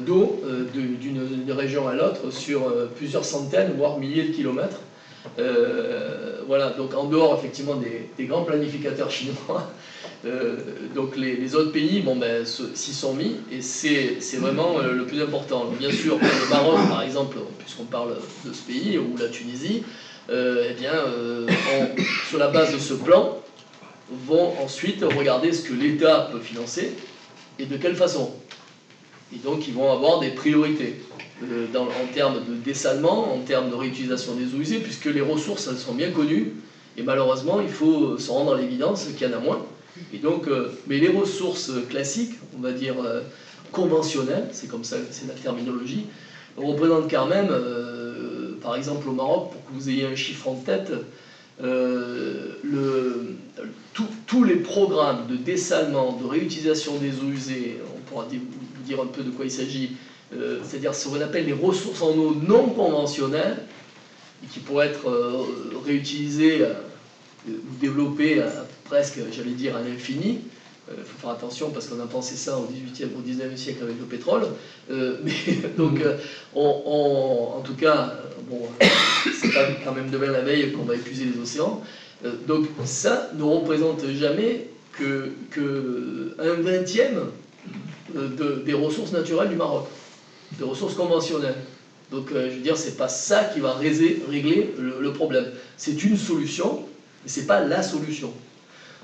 d'eau d'une région à l'autre sur plusieurs centaines, voire milliers de kilomètres. Voilà, donc en dehors effectivement des grands planificateurs chinois, donc les autres pays s'y sont mis et c'est vraiment le plus important. Alors, bien sûr, le Maroc par exemple, puisqu'on parle de ce pays, ou la Tunisie, sur la base de ce plan, vont ensuite regarder ce que l'État peut financer et de quelle façon. Et donc ils vont avoir des priorités. En termes de dessalement, en termes de réutilisation des eaux usées, puisque les ressources, elles sont bien connues, et malheureusement, il faut se rendre à l'évidence qu'il y en a moins. Et donc, mais les ressources classiques, on va dire conventionnelles, c'est comme ça, c'est la terminologie, représentent quand même, par exemple au Maroc, pour que vous ayez un chiffre en tête, tous les programmes de dessalement, de réutilisation des eaux usées, on pourra vous dire un peu de quoi il s'agit, c'est-à-dire ce qu'on appelle les ressources en eau non conventionnelles, et qui pourraient être réutilisées ou développées presque, j'allais dire, à l'infini. Il faut faire attention parce qu'on a pensé ça au 19e siècle avec le pétrole. Donc, en tout cas, c'est pas quand même demain la veille qu'on va épuiser les océans. Donc ça ne représente jamais qu'un 20e des ressources naturelles du Maroc, des ressources conventionnelles. Donc je veux dire, c'est pas ça qui va régler le problème. C'est une solution, mais c'est pas la solution.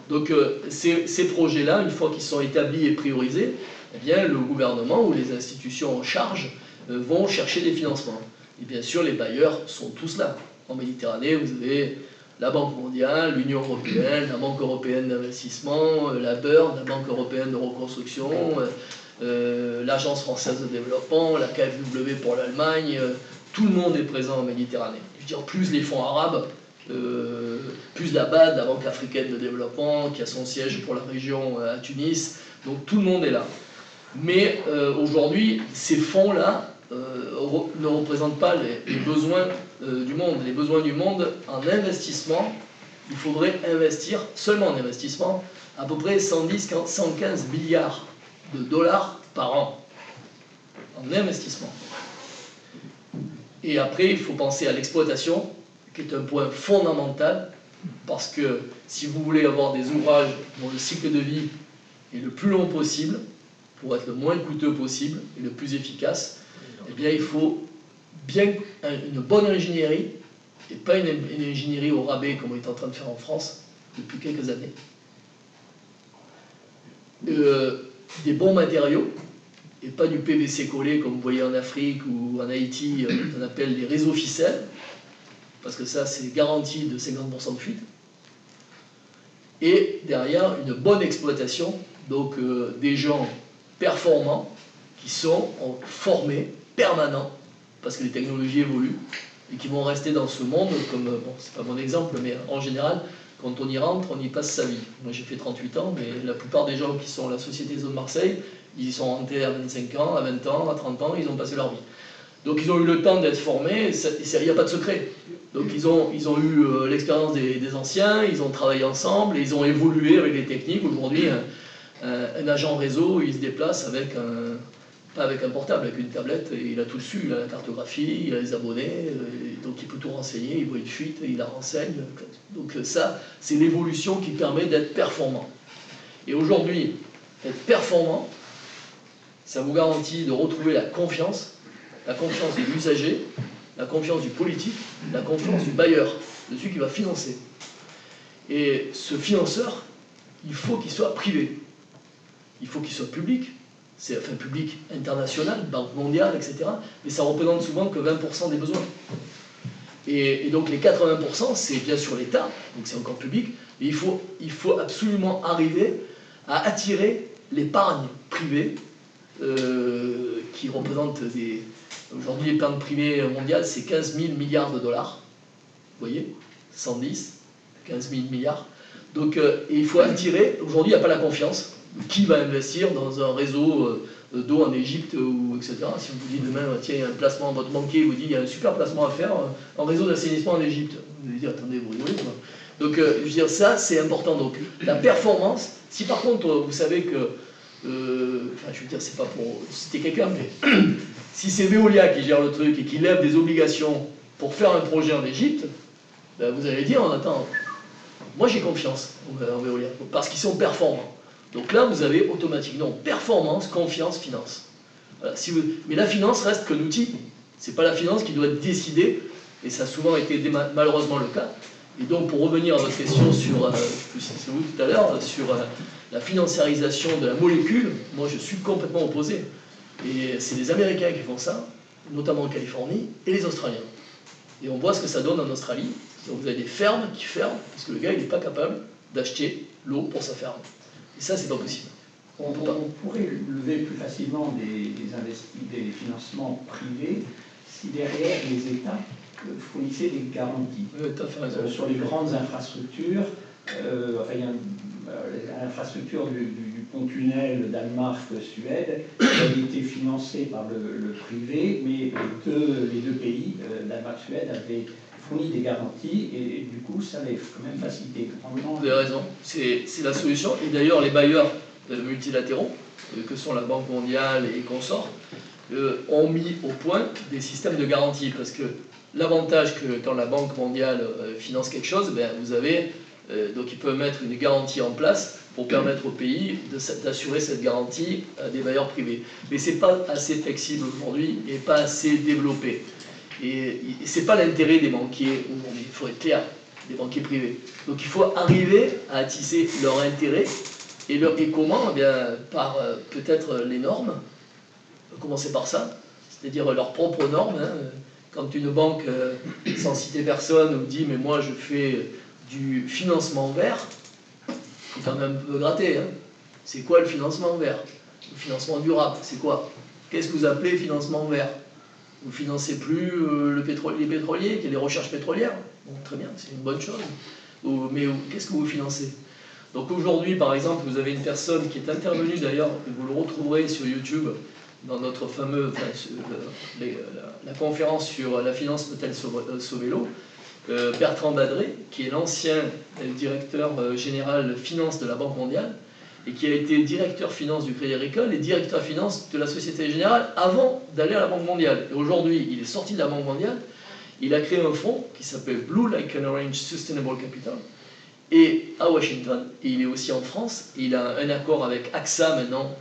Donc ces projets-là, une fois qu'ils sont établis et priorisés, eh bien, le gouvernement ou les institutions en charge vont chercher des financements. Et bien sûr, les bailleurs sont tous là. En Méditerranée, vous avez la Banque mondiale, l'Union européenne, la Banque européenne d'investissement, la BERD, la Banque européenne de reconstruction, l'Agence française de développement, la KfW pour l'Allemagne, tout le monde est présent en Méditerranée. Je veux dire, plus les fonds arabes, plus la BAD, la Banque africaine de développement, qui a son siège pour la région à Tunis, donc tout le monde est là. Mais aujourd'hui, ces fonds-là ne représentent pas les besoins du monde. Les besoins du monde en investissement, il faudrait investir, seulement en investissement, à peu près 110-115 milliards de dollars par an en investissement. Et après, il faut penser à l'exploitation, qui est un point fondamental, parce que si vous voulez avoir des ouvrages dont le cycle de vie est le plus long possible, pour être le moins coûteux possible et le plus efficace, eh bien, il faut bien une bonne ingénierie, et pas une ingénierie au rabais comme on est en train de faire en France depuis quelques années. Des bons matériaux, et pas du PVC collé comme vous voyez en Afrique ou en Haïti, on appelle les réseaux ficelles, parce que ça c'est garanti de 50% de fuite. Et derrière, une bonne exploitation, donc des gens performants qui sont formés, permanents, parce que les technologies évoluent, et qui vont rester dans ce monde, comme, bon, c'est pas mon exemple, mais en général, quand on y rentre, on y passe sa vie. Moi j'ai fait 38 ans, mais la plupart des gens qui sont à la Société Zone Marseille, ils y sont rentrés à 25 ans, à 20 ans, à 30 ans, ils ont passé leur vie. Donc ils ont eu le temps d'être formés, il n'y a pas de secret. Donc ils ont eu l'expérience des anciens, ils ont travaillé ensemble, et ils ont évolué avec les techniques. Aujourd'hui, un agent réseau, il se déplace avec pas avec un portable, avec une tablette, et il a tout dessus, il a la cartographie, il a les abonnés, donc il peut tout renseigner, il voit une fuite, il la renseigne. Donc ça, c'est l'évolution qui permet d'être performant. Et aujourd'hui, être performant, ça vous garantit de retrouver la confiance de l'usager, la confiance du politique, la confiance du bailleur, de celui qui va financer. Et ce financeur, il faut qu'il soit privé, il faut qu'il soit public, c'est enfin public international, Banque mondiale, etc. Mais ça représente souvent que 20% des besoins. Et donc les 80%, c'est bien sûr l'État, donc c'est encore public, et il faut absolument arriver à attirer l'épargne privée, qui représente des... Aujourd'hui, l'épargne privée mondiale, c'est 15 000 milliards de dollars. Vous voyez, 110, 15 000 milliards. Donc, il faut attirer... Aujourd'hui, il n'y a pas la confiance. Qui va investir dans un réseau d'eau en Égypte, ou etc. Si on vous dit demain, tiens, il y a un placement, votre banquier vous dit, il y a un super placement à faire, un réseau d'assainissement en Égypte. Vous allez dire, attendez, vous rigolez, quoi. Donc, je veux dire, ça, c'est important. Donc, la performance, si par contre, vous savez que... enfin, je veux dire, c'est pas pour citer quelqu'un, mais si c'est Veolia qui gère le truc et qui lève des obligations pour faire un projet en Égypte, ben, vous allez dire, attends, moi j'ai confiance en Veolia, parce qu'ils sont performants. Donc là, vous avez automatiquement performance, confiance, finance. Voilà, mais la finance reste qu'un outil. C'est pas la finance qui doit être décidée, et ça a souvent été malheureusement le cas. Et donc, pour revenir à votre question sur, c'est vous tout à l'heure, sur la financiarisation de la molécule, moi je suis complètement opposé. Et c'est les Américains qui font ça, notamment en Californie, et les Australiens. Et on voit ce que ça donne en Australie. Donc vous avez des fermes qui ferment, parce que le gars il n'est pas capable d'acheter l'eau pour sa ferme. Et ça, c'est pas possible. On pourrait lever plus facilement des financements privés si derrière les États fournissaient des garanties. Sur les grandes infrastructures, enfin, il y a l'infrastructure du pont-tunnel Danemark-Suède qui a été financée par le privé, mais les deux pays, Danemark-Suède, avaient fourni des garanties et du coup ça avait quand même facilité grandement. Vous avez raison, c'est la solution. Et d'ailleurs les bailleurs multilatéraux, que sont la Banque mondiale et consorts, ont mis au point des systèmes de garantie, parce que l'avantage que quand la Banque mondiale finance quelque chose, ben, vous avez, donc ils peuvent mettre une garantie en place pour permettre au pays d'assurer cette garantie à des bailleurs privés. Mais ce n'est pas assez flexible aujourd'hui et pas assez développé. Et ce n'est pas l'intérêt des banquiers aujourd'hui, il faut être clair, des banquiers privés. Donc il faut arriver à attiser leur intérêt, et comment? Eh bien, par peut-être les normes, commencer par ça, c'est-à-dire leurs propres normes, hein, quand une banque, sans citer personne, vous dit « mais moi je fais du financement vert », il faut quand même un peu gratter. Hein. C'est quoi le financement vert? Le financement durable, c'est quoi? Qu'est-ce que vous appelez financement vert? Vous financez plus les pétroliers, qui est les recherches pétrolières? Bon, très bien, c'est une bonne chose. Mais qu'est-ce que vous financez? Donc aujourd'hui, par exemple, vous avez une personne qui est intervenue d'ailleurs, et vous le retrouverez sur YouTube, dans notre fameux, la conférence sur la finance peut-elle sauver l'eau, Bertrand Badré, qui est l'ancien directeur général finance de la Banque mondiale, et qui a été directeur finance du Crédit Agricole et directeur finance de la Société Générale avant d'aller à la Banque mondiale. Et aujourd'hui, il est sorti de la Banque mondiale, il a créé un fonds qui s'appelle Blue Like an Orange Sustainable Capital, et à Washington, et il est aussi en France, et il a un accord avec AXA maintenant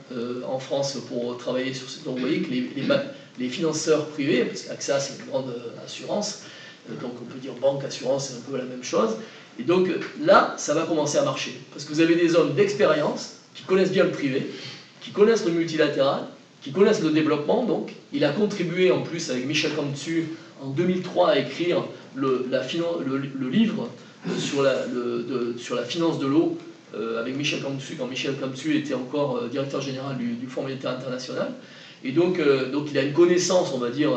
en France pour travailler sur ce. Donc vous voyez que les financeurs privés, parce qu'AXA c'est une grande assurance, donc on peut dire banque, assurance, c'est un peu la même chose, et donc là, ça va commencer à marcher, parce que vous avez des hommes d'expérience qui connaissent bien le privé, qui connaissent le multilatéral, qui connaissent le développement, donc il a contribué en plus avec Michel Camtu en 2003 à écrire le livre sur la finance de l'eau avec Michel Camtu, quand Michel Camtu était encore directeur général du Fonds monétaire international. Et donc il a une connaissance, on va dire,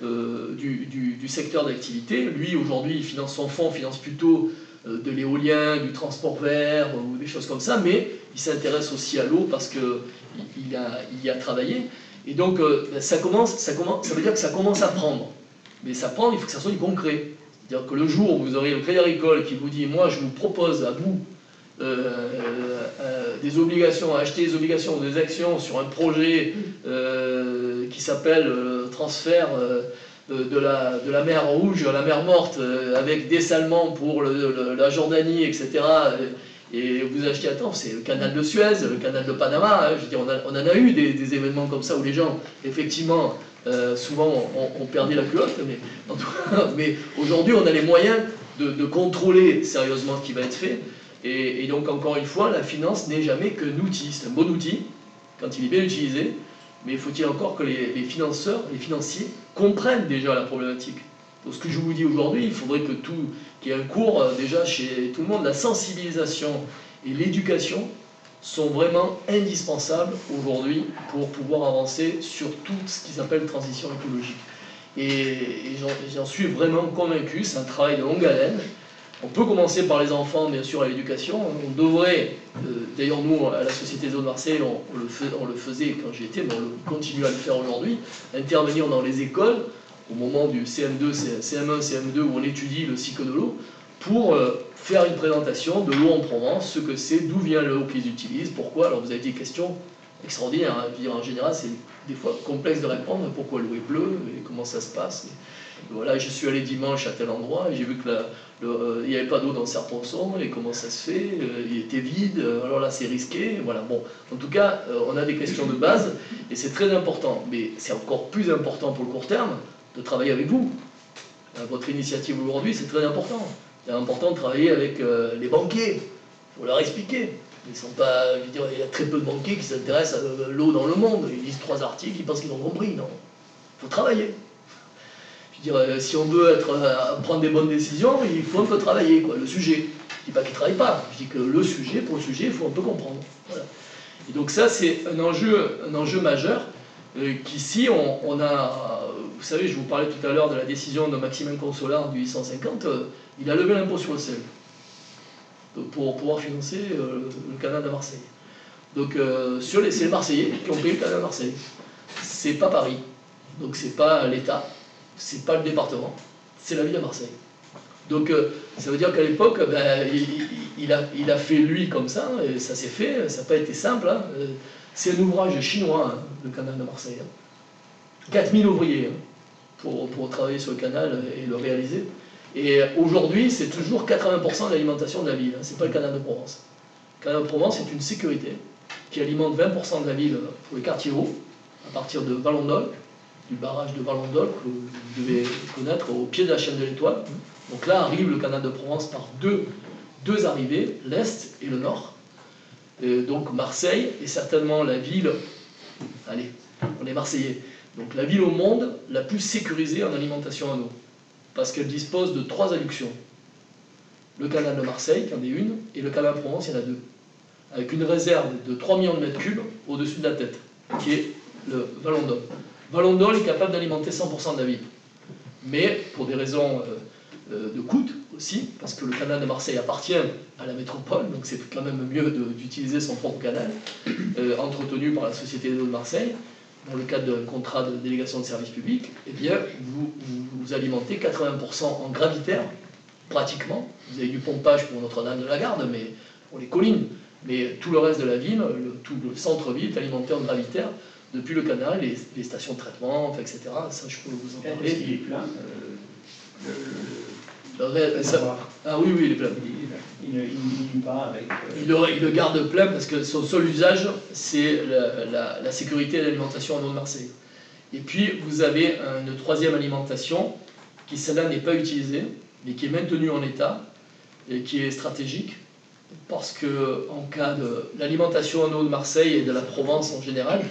du secteur d'activité. Lui, aujourd'hui, il finance son fonds, finance plutôt de l'éolien, du transport vert ou des choses comme ça, mais il s'intéresse aussi à l'eau parce qu'il y a travaillé. Et donc ça veut dire que ça commence à prendre. Mais ça prend, il faut que ça soit du concret. C'est-à-dire que le jour où vous aurez le Crédit Agricole qui vous dit « moi je vous propose à vous des obligations, acheter des obligations ou des actions sur un projet qui s'appelle transfert de la mer Rouge à la mer Morte avec dessalement pour la Jordanie, etc. » Et vous achetez, attends, c'est le canal de Suez, le canal de Panama, hein, je veux dire, on en a eu des événements comme ça où les gens, effectivement, souvent on perdait la culotte, mais aujourd'hui on a les moyens de contrôler sérieusement ce qui va être fait. Et donc encore une fois, la finance n'est jamais qu'un outil, c'est un bon outil quand il est bien utilisé, mais faut-il encore que les financeurs, les financiers comprennent déjà la problématique. Donc ce que je vous dis aujourd'hui, il faudrait qu'il y ait un cours déjà chez tout le monde, la sensibilisation et l'éducation sont vraiment indispensables aujourd'hui pour pouvoir avancer sur tout ce qui s'appelle transition écologique. Et j'en suis vraiment convaincu, c'est un travail de longue haleine. On peut commencer par les enfants, bien sûr, à l'éducation. On devrait, d'ailleurs nous, à la Société Zone Marseille, on le faisait quand j'y étais, mais on continue à le faire aujourd'hui, intervenir dans les écoles au moment du CM2, CM1, CM2, où on étudie le cycle de l'eau, pour faire une présentation de l'eau en Provence, ce que c'est, d'où vient l'eau qu'ils utilisent, pourquoi. Alors vous avez des questions extraordinaires, hein. Je veux dire, en général c'est des fois complexe de répondre, pourquoi l'eau est bleue, et comment ça se passe. Et voilà, je suis allé dimanche à tel endroit, et j'ai vu que il n'y avait pas d'eau dans le Serponçon, et comment ça se fait, il était vide, alors là c'est risqué, voilà. Bon, en tout cas, on a des questions de base, et c'est très important, mais c'est encore plus important pour le court terme, de travailler avec vous. Votre initiative aujourd'hui, c'est très important. C'est important de travailler avec les banquiers. Il faut leur expliquer. Ils sont pas, je veux dire, il y a très peu de banquiers qui s'intéressent à l'eau dans le monde. Ils lisent 3 articles, ils pensent qu'ils ont compris. Non. Il faut travailler. Je veux dire, si on veut prendre des bonnes décisions, il faut un peu travailler, quoi, le sujet. Je ne dis pas qu'ils ne travaillent pas. Je dis que pour le sujet, il faut un peu comprendre. Voilà. Et donc ça, c'est un enjeu majeur qu'ici, on a... Vous savez, je vous parlais tout à l'heure de la décision de Maximin Consolar du 850, il a levé l'impôt sur le sel pour pouvoir financer le canal de Marseille. Donc c'est les Marseillais qui ont payé le canal de Marseille. C'est pas Paris, donc c'est pas l'État, c'est pas le département, c'est la ville de Marseille. Donc ça veut dire qu'à l'époque, il a fait lui comme ça, et ça s'est fait, ça n'a pas été simple. Hein. C'est un ouvrage chinois, hein, le canal de Marseille. Hein. 4000 ouvriers. Hein. Pour travailler sur le canal et le réaliser. Et aujourd'hui, c'est toujours 80% de l'alimentation de la ville. C'est pas le canal de Provence. Le canal de Provence, c'est une sécurité qui alimente 20% de la ville pour les quartiers hauts, à partir de Valondolc, du barrage de Valondolc, que vous devez connaître, au pied de la chaîne de l'Étoile. Donc là arrive le canal de Provence par deux arrivées, l'Est et le Nord. Et donc Marseille est certainement la ville... Allez, on est Marseillais. Donc la ville au monde la plus sécurisée en alimentation en eau, parce qu'elle dispose de 3 adductions. Le canal de Marseille, qui en est une, et le canal de Provence, il y en a 2, avec une réserve de 3 millions de mètres cubes au-dessus de la tête, qui est le Vallon d'Ol. Vallon d'Ol est capable d'alimenter 100% de la ville, mais pour des raisons de coût aussi, parce que le canal de Marseille appartient à la métropole, donc c'est quand même mieux d'utiliser son propre canal, entretenu par la Société d'eau de Marseille, dans le cadre d'un contrat de délégation de service public. Eh bien, vous alimentez 80% en gravitaire, pratiquement. Vous avez du pompage pour Notre-Dame de la Garde, mais pour les collines. Mais tout le reste de la ville, tout le centre-ville est alimenté en gravitaire depuis le canal, les stations de traitement, enfin, etc. Ça, je peux vous en parler. Est-ce qu'il est plein Ah oui, il est plein. Il ne pas avec... Il le garde plein parce que son seul usage, c'est la sécurité de l'alimentation en eau de Marseille. Et puis, vous avez une 3e alimentation qui, celle-là, n'est pas utilisée, mais qui est maintenue en état et qui est stratégique, parce que en cas de l'alimentation en eau de Marseille et de la Provence en général,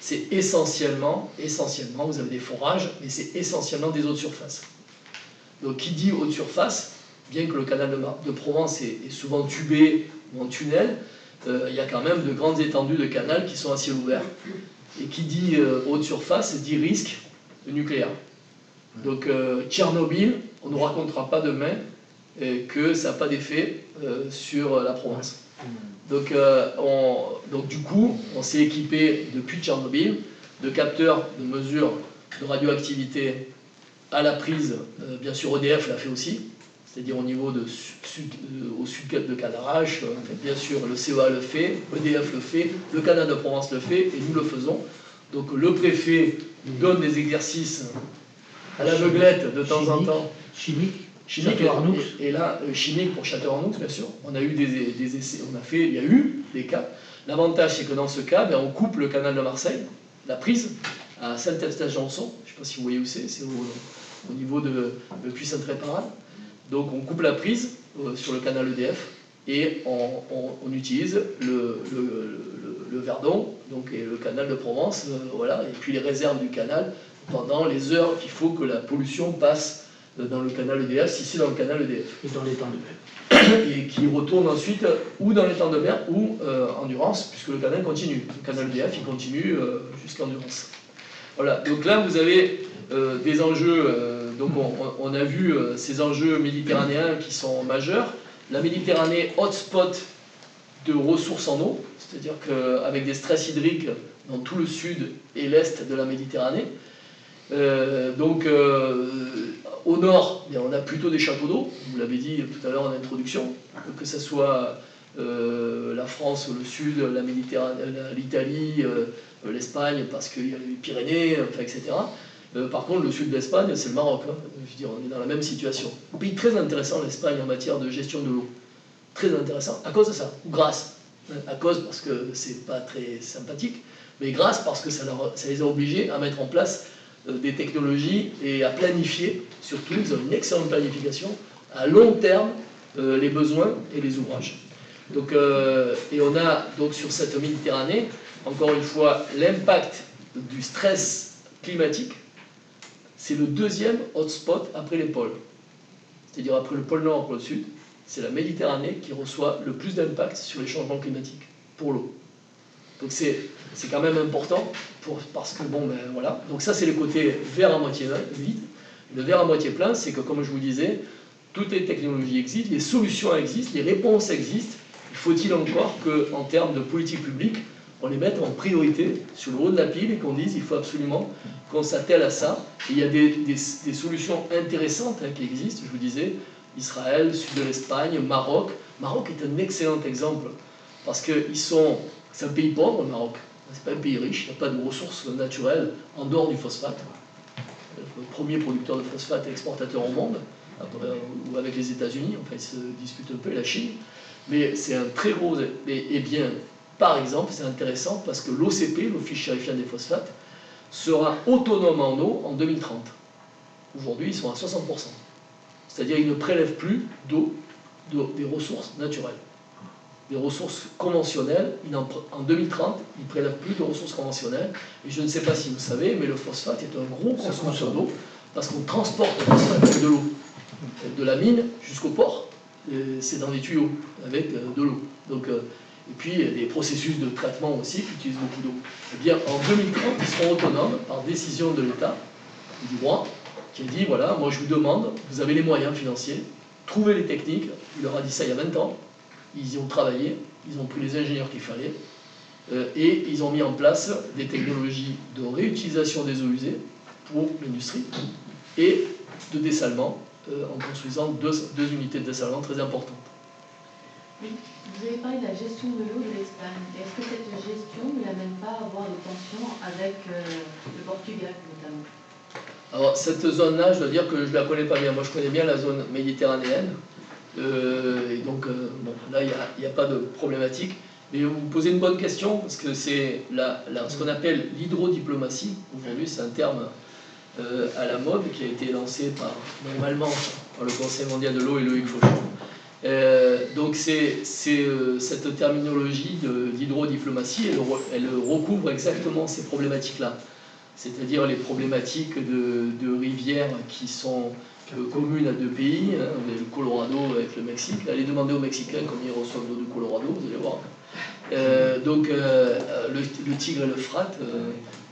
c'est essentiellement, vous avez des forages, mais c'est essentiellement des eaux de surface. Donc qui dit eau de surface, bien que le canal de Provence est souvent tubé ou en tunnel, il y a quand même de grandes étendues de canal qui sont à ciel ouvert. Et qui dit eau de surface dit risque de nucléaire. Donc Tchernobyl, on ne nous racontera pas demain que ça n'a pas d'effet sur la Provence. Donc du coup, on s'est équipé depuis Tchernobyl de capteurs de mesure de radioactivité à la prise. Bien sûr, EDF l'a fait aussi, c'est-à-dire au niveau au sud de Cadarache. Bien sûr, le CEA le fait, EDF le fait, le canal de Provence le fait, et nous le faisons. Donc le préfet nous donne des exercices à l'aveuglette de temps en temps. Chimique Et là, chimique pour Château-Arnoux, bien sûr. On a eu des essais, il y a eu des cas. L'avantage, c'est que dans ce cas, on coupe le canal de Marseille, la prise, à Saint-Eustache-Janson. Je ne sais pas si vous voyez où c'est au niveau de Puy-Saint-Réparade. Donc on coupe la prise sur le canal EDF et on utilise le Verdon, donc, et le canal de Provence, voilà, et puis les réserves du canal pendant les heures qu'il faut que la pollution passe dans le canal EDF, si c'est dans le canal EDF. Et dans l'étang de mer. Et qui retourne ensuite ou dans l'étang de mer ou Endurance, puisque le canal continue. Le canal EDF, il continue jusqu'à Endurance. Voilà, donc là vous avez des enjeux, donc on a vu ces enjeux méditerranéens qui sont majeurs. La Méditerranée, hotspot de ressources en eau, c'est-à-dire qu'avec des stress hydriques dans tout le sud et l'est de la Méditerranée. Au nord, on a plutôt des châteaux d'eau, vous l'avez dit tout à l'heure en introduction, que ce soit la France, le sud, la Méditerranée, l'Italie, l'Espagne, parce qu'il y a les Pyrénées, enfin, etc. Par contre, le sud de l'Espagne, c'est le Maroc. Hein. Je veux dire, on est dans la même situation. Un pays très intéressant, l'Espagne, en matière de gestion de l'eau. Très intéressant, à cause de ça, ou grâce. À cause parce que c'est pas très sympathique, mais grâce parce que ça les a obligés à mettre en place des technologies et à planifier, surtout, ils ont une excellente planification, à long terme, les besoins et les ouvrages. Donc, et on a donc sur cette Méditerranée, encore une fois, l'impact du stress climatique, c'est le 2e hotspot après les pôles. C'est-à-dire après le pôle Nord et le pôle Sud, c'est la Méditerranée qui reçoit le plus d'impact sur les changements climatiques pour l'eau. Donc c'est quand même important parce que voilà. Donc ça c'est le côté verre à moitié vide. Le verre à moitié plein, c'est que comme je vous disais, toutes les technologies existent, les solutions existent, les réponses existent. Faut-il encore qu'en termes de politique publique, on les mette en priorité sur le haut de la pile et qu'on dise il faut absolument qu'on s'attelle à ça. Et il y a des solutions intéressantes qui existent, je vous disais, Israël, sud de l'Espagne, Maroc. Maroc est un excellent exemple parce que c'est un pays pauvre, le Maroc. C'est pas un pays riche, il n'y a pas de ressources naturelles en dehors du phosphate. Le premier producteur de phosphate et exportateur au monde, ou avec les États-Unis, enfin ils se disputent un peu, et la Chine. Mais c'est un très gros. Et bien, par exemple, c'est intéressant parce que l'OCP, l'Office chérifien des phosphates, sera autonome en eau en 2030. Aujourd'hui, ils sont à 60%. C'est-à-dire qu'ils ne prélèvent plus d'eau, des ressources naturelles. des ressources conventionnelles. En 2030, il ne prélève plus de ressources conventionnelles. Et je ne sais pas si vous savez, mais le phosphate est un gros consommateur d'eau, parce qu'on transporte le phosphate avec de l'eau, de la mine jusqu'au port. C'est dans des tuyaux, avec de l'eau. Donc, et puis, il y a des processus de traitement aussi qui utilisent beaucoup d'eau. Eh bien, en 2030, ils seront autonomes par décision de l'État, du roi, qui a dit, voilà, moi je vous demande, vous avez les moyens financiers, trouvez les techniques. Il leur a dit ça il y a 20 ans. Ils y ont travaillé, ils ont pris les ingénieurs qu'il fallait, et ils ont mis en place des technologies de réutilisation des eaux usées pour l'industrie, et de dessalement, en construisant deux unités de dessalement très importantes. Oui, vous avez parlé de la gestion de l'eau de l'Espagne. Est-ce que cette gestion ne l'amène pas à avoir des tensions avec le Portugal notamment? Alors cette zone-là, je dois dire que je ne la connais pas bien. Moi je connais bien la zone méditerranéenne, et donc bon, là il n'y a pas de problématique. Mais vous me posez une bonne question, parce que c'est ce qu'on appelle l'hydrodiplomatie. Aujourd'hui c'est un terme à la mode qui a été lancé normalement par le Conseil mondial de l'eau et Loïc Fauchon. Donc cette terminologie d'hydrodiplomatie, elle recouvre exactement ces problématiques-là. C'est-à-dire les problématiques de rivières qui sont communes à deux pays, hein, le Colorado avec le Mexique. Allez demander aux Mexicains combien ils reçoivent d'eau du Colorado, vous allez voir. Donc le Tigre et l'Euphrate,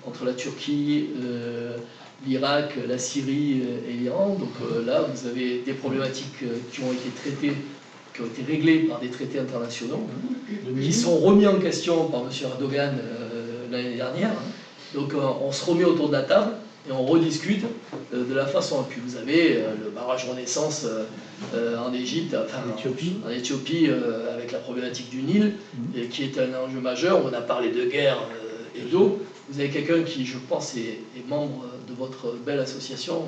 entre la Turquie, l'Irak, la Syrie et l'Iran. Donc là, vous avez des problématiques qui ont été traitées, qui ont été réglées par des traités internationaux, qui sont remis en question par M. Erdogan l'année dernière. Donc on se remet autour de la table et on rediscute de la façon. Et puis vous avez le barrage Renaissance en Égypte, enfin en Éthiopie avec la problématique du Nil, et qui est un enjeu majeur. On a parlé de guerre et d'eau. Vous avez quelqu'un qui, je pense, est membre de votre belle association,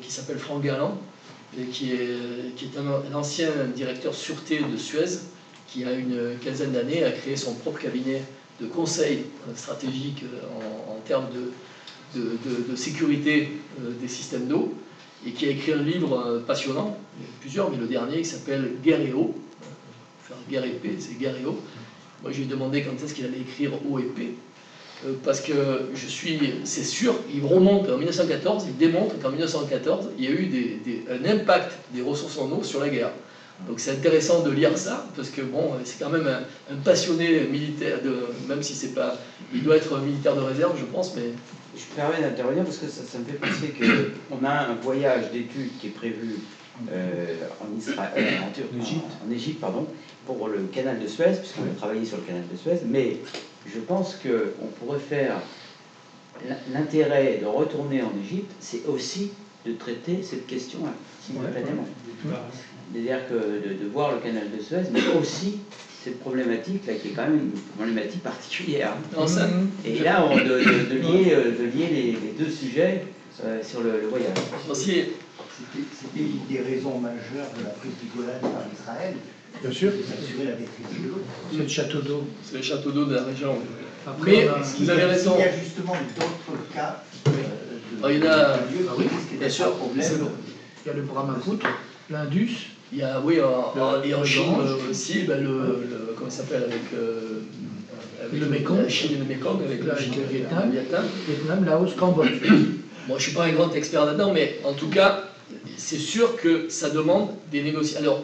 qui s'appelle Franck Galland, et qui est un ancien directeur sûreté de Suez, qui a une quinzaine d'années a créé son propre cabinet de conseil stratégique en termes de sécurité des systèmes d'eau, et qui a écrit un livre passionnant, plusieurs, mais le dernier qui s'appelle Guerre et eau. Faire guerre et paix, c'est guerre et eau. Moi, je lui ai demandé quand est-ce qu'il allait écrire eau et paix, parce que c'est sûr, il remonte en 1914, il démontre qu'en 1914, il y a eu un impact des ressources en eau sur la guerre. Donc c'est intéressant de lire ça, parce que bon, c'est quand même un passionné militaire, même si c'est pas... Il doit être militaire de réserve, je pense, mais... Je me permets d'intervenir parce que ça me fait penser qu'on a un voyage d'études qui est prévu en Égypte, pardon, pour le canal de Suez, puisqu'on a travaillé sur le canal de Suez, mais je pense qu'on pourrait faire l'intérêt de retourner en Égypte, c'est aussi de traiter cette question simultanément. C'est-à-dire que de voir le canal de Suez, mais aussi cette problématique-là, qui est quand même une problématique particulière. Et là, de lier les deux sujets sur le voyage. C'était une des raisons majeures de la prise du Golan par Israël. Bien sûr. D'assurer la maîtrise de l'eau. C'est le château d'eau. C'est le château d'eau de la région. Après, mais vous avez raison. Il y a justement d'autres cas il y en a, bien sûr, il y a le Brahmaputra, l'Indus. Il y a, oui, et en Chine aussi, ben, comment ça s'appelle, avec le Mekong, la Chine et le Mekong, avec le Vietnam, Laos, Cambodge. Moi, je ne suis pas un grand expert là-dedans, mais en tout cas, c'est sûr que ça demande des négociations. Alors,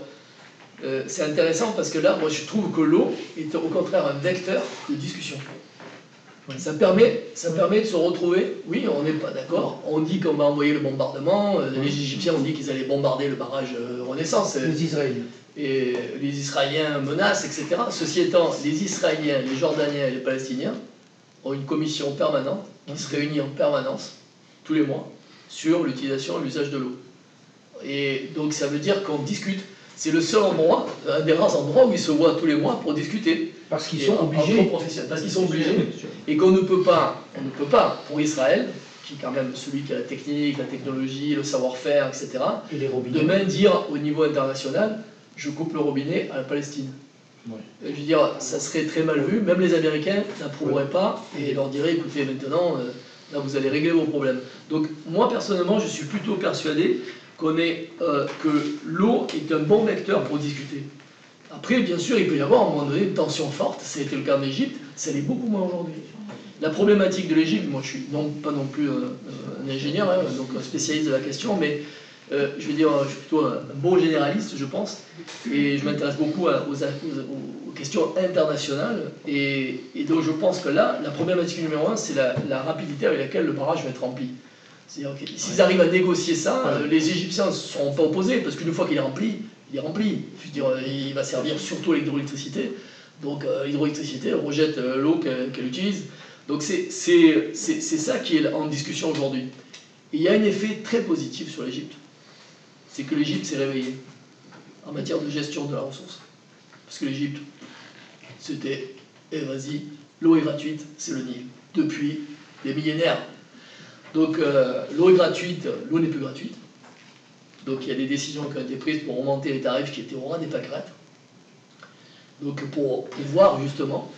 c'est intéressant parce que là, moi, je trouve que l'eau est au contraire un vecteur de discussion. Ça permet de se retrouver. Oui, on n'est pas d'accord. On dit qu'on va envoyer le bombardement. Les Égyptiens ont dit qu'ils allaient bombarder le barrage Renaissance. Les Israéliens. Et les Israéliens menacent, etc. Ceci étant, les Israéliens, les Jordaniens et les Palestiniens ont une commission permanente qui se réunit en permanence, tous les mois, sur l'utilisation et l'usage de l'eau. Et donc ça veut dire qu'on discute. C'est le seul endroit, un des rares endroits où ils se voient tous les mois pour discuter. Parce qu'ils sont obligés. Parce qu'ils sont obligés. Et qu'on ne peut pas, pour Israël, qui est quand même celui qui a la technique, la technologie, le savoir-faire, etc., Et les robinets. demain dire au niveau international, je coupe le robinet à la Palestine. Ouais. Je veux dire, ça serait très mal vu. Même les Américains n'approuveraient pas et leur diraient, écoutez, maintenant, là, vous allez régler vos problèmes. Donc, moi, personnellement, je suis plutôt persuadé que l'eau est un bon vecteur pour discuter. Après, bien sûr, il peut y avoir à un moment donné une tension forte, ça a été le cas en Égypte, ça l'est beaucoup moins aujourd'hui. La problématique de l'Égypte, moi je suis pas non plus un ingénieur, hein, donc un spécialiste de la question, mais je vais dire, je suis plutôt un bon généraliste, je pense, et je m'intéresse beaucoup aux questions internationales, et donc je pense que là, la problématique numéro 1, c'est la rapidité avec laquelle le barrage va être rempli. C'est-à-dire que s'ils arrivent à négocier ça, les Égyptiens ne seront pas opposés, parce qu'une fois qu'il est rempli, il est rempli. Je veux dire, il va servir surtout à l'hydroélectricité, donc l'hydroélectricité rejette l'eau qu'elle utilise. Donc c'est ça qui est en discussion aujourd'hui. Et il y a un effet très positif sur l'Égypte. C'est que l'Égypte s'est réveillée en matière de gestion de la ressource. Parce que l'Égypte, c'était, vas-y, l'eau est gratuite, c'est le Nil, depuis des millénaires. Donc l'eau est gratuite, l'eau n'est plus gratuite. Donc il y a des décisions qui ont été prises pour augmenter les tarifs qui étaient au rang des pâquerettes. Donc pour voir justement,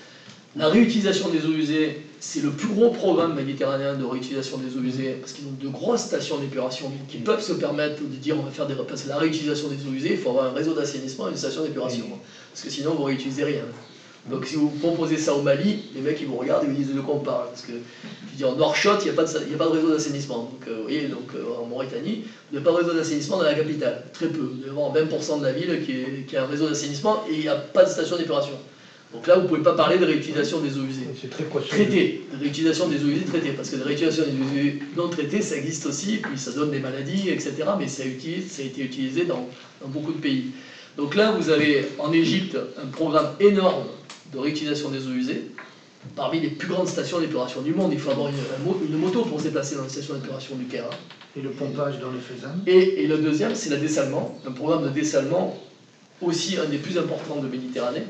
la réutilisation des eaux usées, c'est le plus gros programme méditerranéen de réutilisation des eaux usées, parce qu'ils ont de grosses stations d'épuration qui peuvent se permettre de dire on va faire des repasses. La réutilisation des eaux usées, il faut avoir un réseau d'assainissement et une station d'épuration. Parce que sinon vous ne réutilisez rien. Donc si vous proposez ça au Mali, les mecs ils vous regardent et vous disent de quoi on parle. Parce que je veux dire, en Nouakchott, il n'y a pas de réseau d'assainissement. Donc vous voyez, en Mauritanie, il n'y a pas de réseau d'assainissement dans la capitale. Très peu. Il y a vraiment 20% de la ville qui a un réseau d'assainissement et il n'y a pas de station d'épuration. Donc là, vous ne pouvez pas parler de réutilisation des eaux usées. C'est très poisseux. Traitées, de réutilisation des eaux usées traitées, parce que la réutilisation des eaux usées non traitées, ça existe aussi, puis ça donne des maladies, etc. Mais ça a été utilisé dans beaucoup de pays. Donc là, vous avez en Égypte un programme énorme de réutilisation des eaux usées, parmi les plus grandes stations d'épuration du monde. Il faut avoir une moto pour se déplacer dans les stations d'épuration du Caire. Et le pompage dans le Fezzan. Et le deuxième, c'est la dessalement, un programme de dessalement aussi un des plus importants de Méditerranée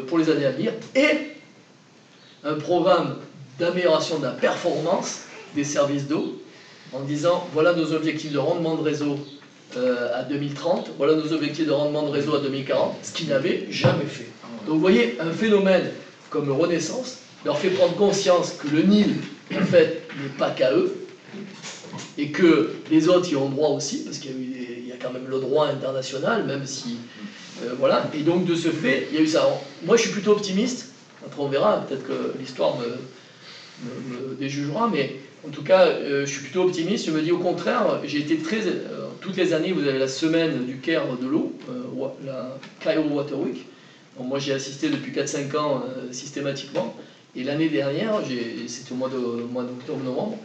pour les années à venir, et un programme d'amélioration de la performance des services d'eau, en disant voilà nos objectifs de rendement de réseau à 2030, voilà nos objectifs de rendement de réseau à 2040, ce qu'ils n'avaient jamais fait. Donc vous voyez, un phénomène comme Renaissance leur fait prendre conscience que le Nil, en fait, n'est pas qu'à eux, et que les autres y ont droit aussi, parce qu'il y a quand même le droit international, même si... voilà, et donc de ce fait, il y a eu ça. Alors, moi je suis plutôt optimiste, après on verra, peut-être que l'histoire me déjugera, mais en tout cas, je suis plutôt optimiste. Je me dis au contraire, j'ai été très... toutes les années, vous avez la semaine du Caire de l'eau, la Cairo Water Week. Donc, moi j'ai assisté depuis 4-5 ans systématiquement, et l'année dernière, c'était au mois d'octobre-novembre,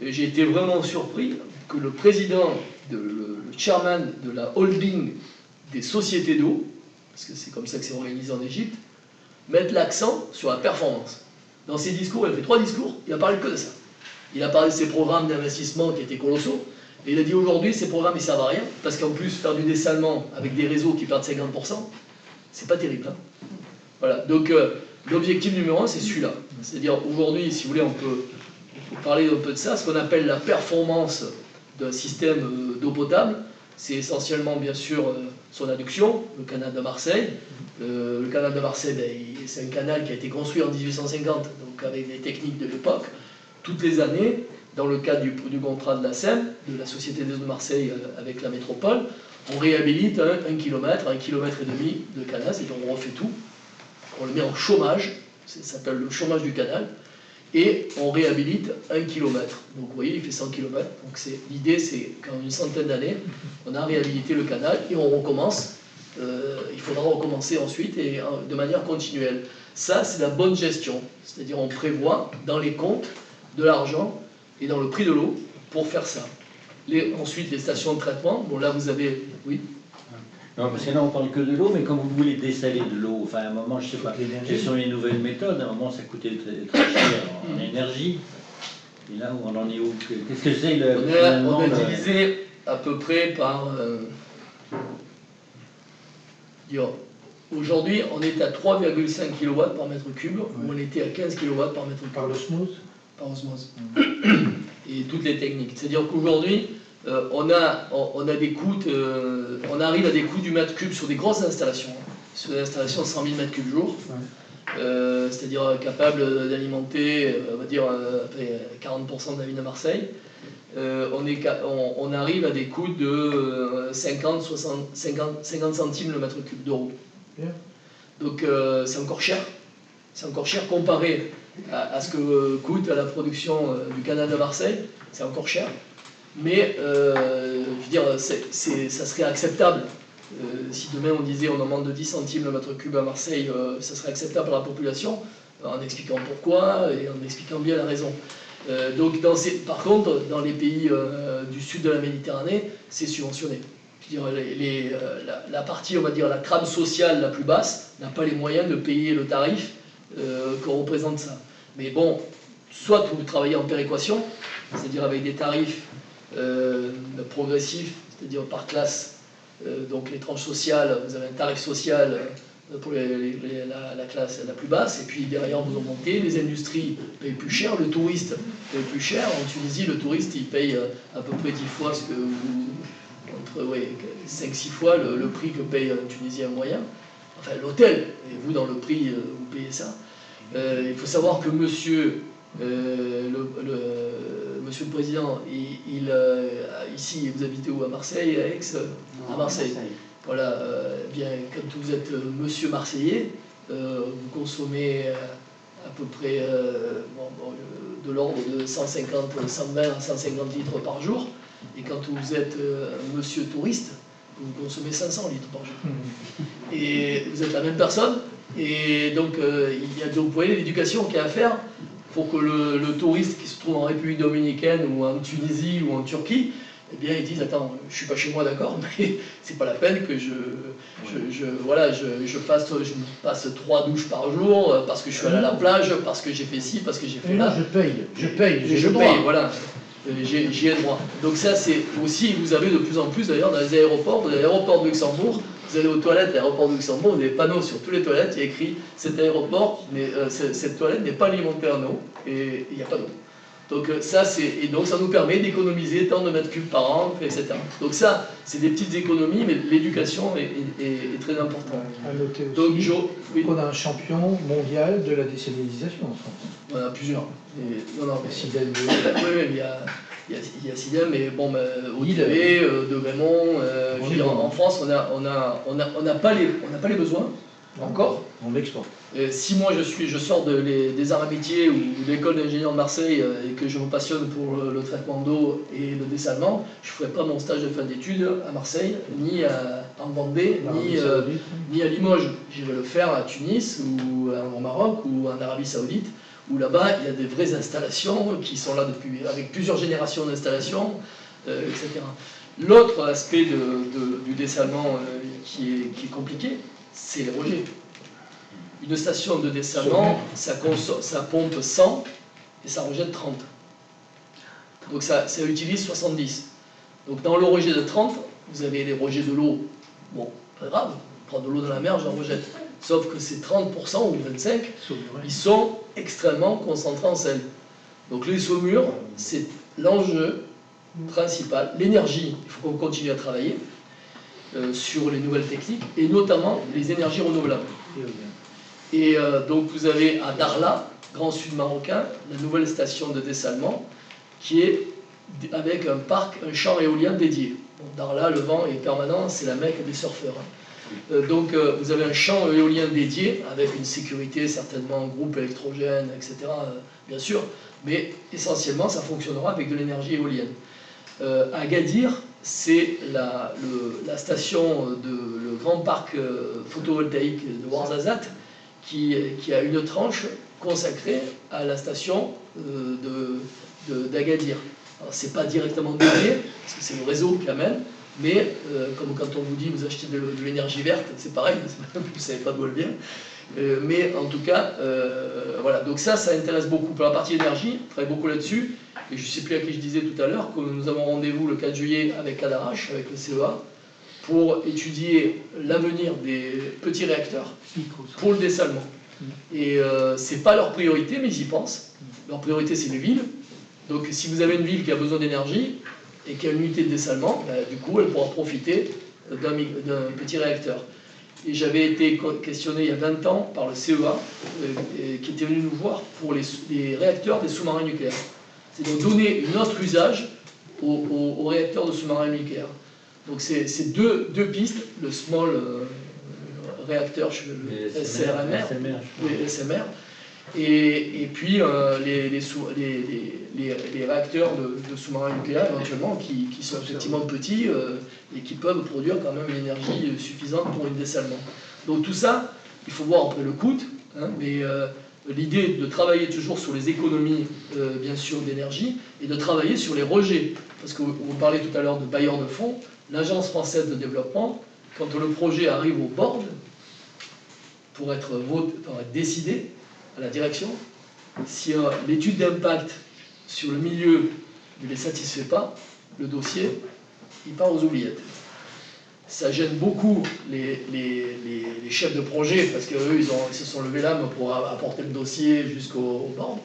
j'ai été vraiment surpris que le président, le chairman de la holding des sociétés d'eau, parce que c'est comme ça que c'est organisé en Égypte, mette l'accent sur la performance. Dans ses discours, il a fait 3 discours, il a parlé que de ça. Il a parlé de ses programmes d'investissement qui étaient colossaux, et il a dit aujourd'hui ces programmes ils servent à rien, parce qu'en plus faire du dessalement avec des réseaux qui perdent 50%, c'est pas terrible. Hein. Voilà, donc l'objectif numéro 1 c'est celui-là. C'est-à-dire aujourd'hui, si vous voulez, on peut parler un peu de ça, ce qu'on appelle la performance d'un système d'eau potable. C'est essentiellement, bien sûr, son adduction, le canal de Marseille. Le canal de Marseille, c'est un canal qui a été construit en 1850, donc avec des techniques de l'époque. Toutes les années, dans le cadre du contrat de la SEM, de la Société des eaux de Marseille avec la métropole, on réhabilite 1 km, 1,5 km de canal, c'est-à-dire on refait tout, on le met en chômage, ça s'appelle le chômage du canal, et on réhabilite 1 km. Donc vous voyez, il fait 100 km. Donc l'idée, c'est qu'en une centaine d'années, on a réhabilité le canal et on recommence. Il faudra recommencer ensuite et de manière continuelle. Ça, c'est la bonne gestion. C'est-à-dire on prévoit dans les comptes de l'argent et dans le prix de l'eau pour faire ça. Ensuite, les stations de traitement. Bon, là, vous avez... Oui. Non, parce que là, on parle que de l'eau, mais quand vous voulez dessaler de l'eau, enfin, à un moment, je ne sais pas quelles sont les nouvelles méthodes, à un moment, ça coûtait très cher en énergie. Et là, on en est où? Qu'est-ce que c'est on a divisé à peu près par... aujourd'hui, on est à 3,5 kW par mètre cube, où on était à 15 kW par mètre cube. Par l'osmose. Par osmose. Et toutes les techniques. C'est-à-dire qu'aujourd'hui, on a des coûts, on arrive à des coûts du mètre cube sur des grosses installations, sur des installations de 100 000 mètres cubes jour, c'est-à-dire capable d'alimenter, on va dire, 40% de la ville de Marseille. On arrive à des coûts de 50 centimes le mètre cube d'euros. Bien. Donc c'est encore cher. C'est encore cher comparé à ce que coûte la production du canal de Marseille. C'est encore cher. Mais je veux dire, ça serait acceptable. Si demain on disait on en demande de 10 centimes le mètre cube à Marseille, ça serait acceptable à la population, en expliquant pourquoi et en expliquant bien la raison. Donc par contre, dans les pays du sud de la Méditerranée, c'est subventionné. Je veux dire, la partie, on va dire, la trame sociale la plus basse n'a pas les moyens de payer le tarif que représente ça. Mais bon, soit vous travaillez en péréquation, c'est-à-dire avec des tarifs progressifs, c'est-à-dire par classe, donc les tranches sociales, vous avez un tarif social pour la classe la plus basse, et puis derrière vous augmentez, les industries payent plus cher, le touriste paye plus cher. En Tunisie, le touriste il paye à peu près 10 fois ce que entre 5-6 fois le prix que paye un Tunisien moyen, enfin l'hôtel, et vous dans le prix vous payez ça. Il faut savoir que monsieur le Président, ici vous habitez où? À Marseille, à Aix? À Marseille. Voilà, bien, quand vous êtes monsieur Marseillais, vous consommez à peu près de l'ordre de 150, 120 à 150 litres par jour. Et quand vous êtes monsieur touriste, vous consommez 500 litres par jour. Et vous êtes la même personne. Et donc, vous voyez l'éducation qu'il y a à faire pour que le touriste qui se trouve en République dominicaine ou en Tunisie ou en Turquie, eh bien, ils disent, attends, je suis pas chez moi, d'accord, mais c'est pas la peine que je passe 3 douches par jour parce que je suis allé à la plage, parce que j'ai fait ci, parce que j'ai fait là. Je paye, j'ai le droit. Voilà. J'y ai droit. Donc ça, c'est aussi, vous avez de plus en plus d'ailleurs dans les aéroports, de Luxembourg, vous allez aux toilettes de l'aéroport de Luxembourg, vous avez des panneaux sur toutes les toilettes, il y a écrit cet aéroport, mais cette toilette n'est pas alimentée en eau, et il n'y a pas d'eau. Donc ça, donc ça nous permet d'économiser tant de mètres cubes par an, etc. Donc ça, c'est des petites économies, mais l'éducation est très importante. À noter aussi Donc, qu'on a un champion mondial de la désalinisation en France. On en a plusieurs. Sidem. Oui, il y a Sidem, mais bon, Olivier, de Raymond, je veux dire, en France, on n'a pas les besoins, encore. On l'exporte. Si moi je sors des arts et métiers ou de l'école d'ingénieur de Marseille et que je me passionne pour le traitement d'eau et le dessalement, je ne ferai pas mon stage de fin d'études à Marseille, ni en Vendée, ni à Limoges. J'irai le faire à Tunis ou au Maroc ou en Arabie Saoudite, où là-bas il y a des vraies installations qui sont là avec plusieurs générations d'installations, etc. L'autre aspect du dessalement qui est compliqué, c'est les rejets. Une station de dessalement, ça pompe 100 et ça rejette 30. Donc ça utilise 70. Donc dans le rejet de 30, vous avez les rejets de l'eau. Bon, pas grave, je prends de l'eau dans la mer, j'en rejette. Sauf que ces 30% ou 25%, ils sont extrêmement concentrés en sel. Donc les saumures, c'est l'enjeu principal. L'énergie, il faut qu'on continue à travailler sur les nouvelles techniques, et notamment les énergies renouvelables. Et donc vous avez à Darla, Grand Sud marocain, la nouvelle station de dessalement, qui est avec un champ éolien dédié. Bon, Darla, le vent est permanent, c'est la Mecque des surfeurs. Donc vous avez un champ éolien dédié, avec une sécurité certainement, groupe électrogène, etc., bien sûr, mais essentiellement ça fonctionnera avec de l'énergie éolienne. Agadir, c'est la station le grand parc photovoltaïque de Ouarzazate qui a une tranche consacrée à la station d'Agadir. Alors c'est pas directement dédié, parce que c'est le réseau qui amène, mais comme quand on vous dit vous achetez de l'énergie verte, c'est pareil, vous ne savez pas d'où elle vient. Mais en tout cas, voilà, donc ça intéresse beaucoup. Pour la partie énergie, on travaille beaucoup là-dessus. Et je ne sais plus à qui je disais tout à l'heure que nous avons rendez-vous le 4 juillet avec Cadarache, avec le CEA, pour étudier l'avenir des petits réacteurs pour le dessalement. Et ce n'est pas leur priorité, mais ils y pensent. Leur priorité, c'est les villes. Donc si vous avez une ville qui a besoin d'énergie et qui a une unité de dessalement, du coup, elle pourra profiter d'un petit réacteur. Et j'avais été questionné il y a 20 ans par le CEA, qui était venu nous voir pour les réacteurs des sous-marins nucléaires. C'est de donner un autre usage aux réacteurs de sous-marins nucléaires. Donc c'est deux pistes, le small réacteur, Les SRMR, SMR, les SMR, et puis les réacteurs de sous-marins nucléaires éventuellement qui sont effectivement petits et qui peuvent produire quand même une énergie suffisante pour une dessalement. Donc tout ça, il faut voir après le coût, hein, mais l'idée de travailler toujours sur les économies, bien sûr, d'énergie, et de travailler sur les rejets. Parce que vous parlez tout à l'heure de bailleurs de fonds, l'Agence française de développement, quand le projet arrive au board, pour être décidé à la direction, si l'étude d'impact sur le milieu ne les satisfait pas, le dossier, il part aux oubliettes. Ça gêne beaucoup les chefs de projet, parce qu'eux, ils se sont levés l'âme pour apporter le dossier jusqu'au board.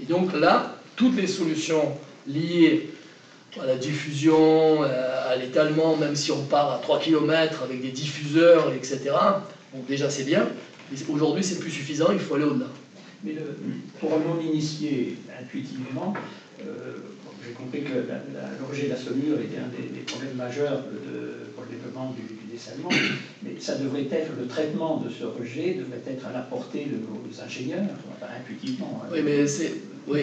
Et donc là, toutes les solutions liées à la diffusion, à l'étalement, même si on part à 3 km avec des diffuseurs, etc., bon, déjà c'est bien, mais aujourd'hui c'est plus suffisant, il faut aller au-delà. Mais pour un non-initié, intuitivement, j'ai compris que le rejet de la saumure était un des problèmes majeurs pour le développement du dessalement, mais ça devrait être, le traitement de ce rejet devrait être à la portée de nos ingénieurs, enfin, intuitivement. Hein. Oui, mais c'est... Oui.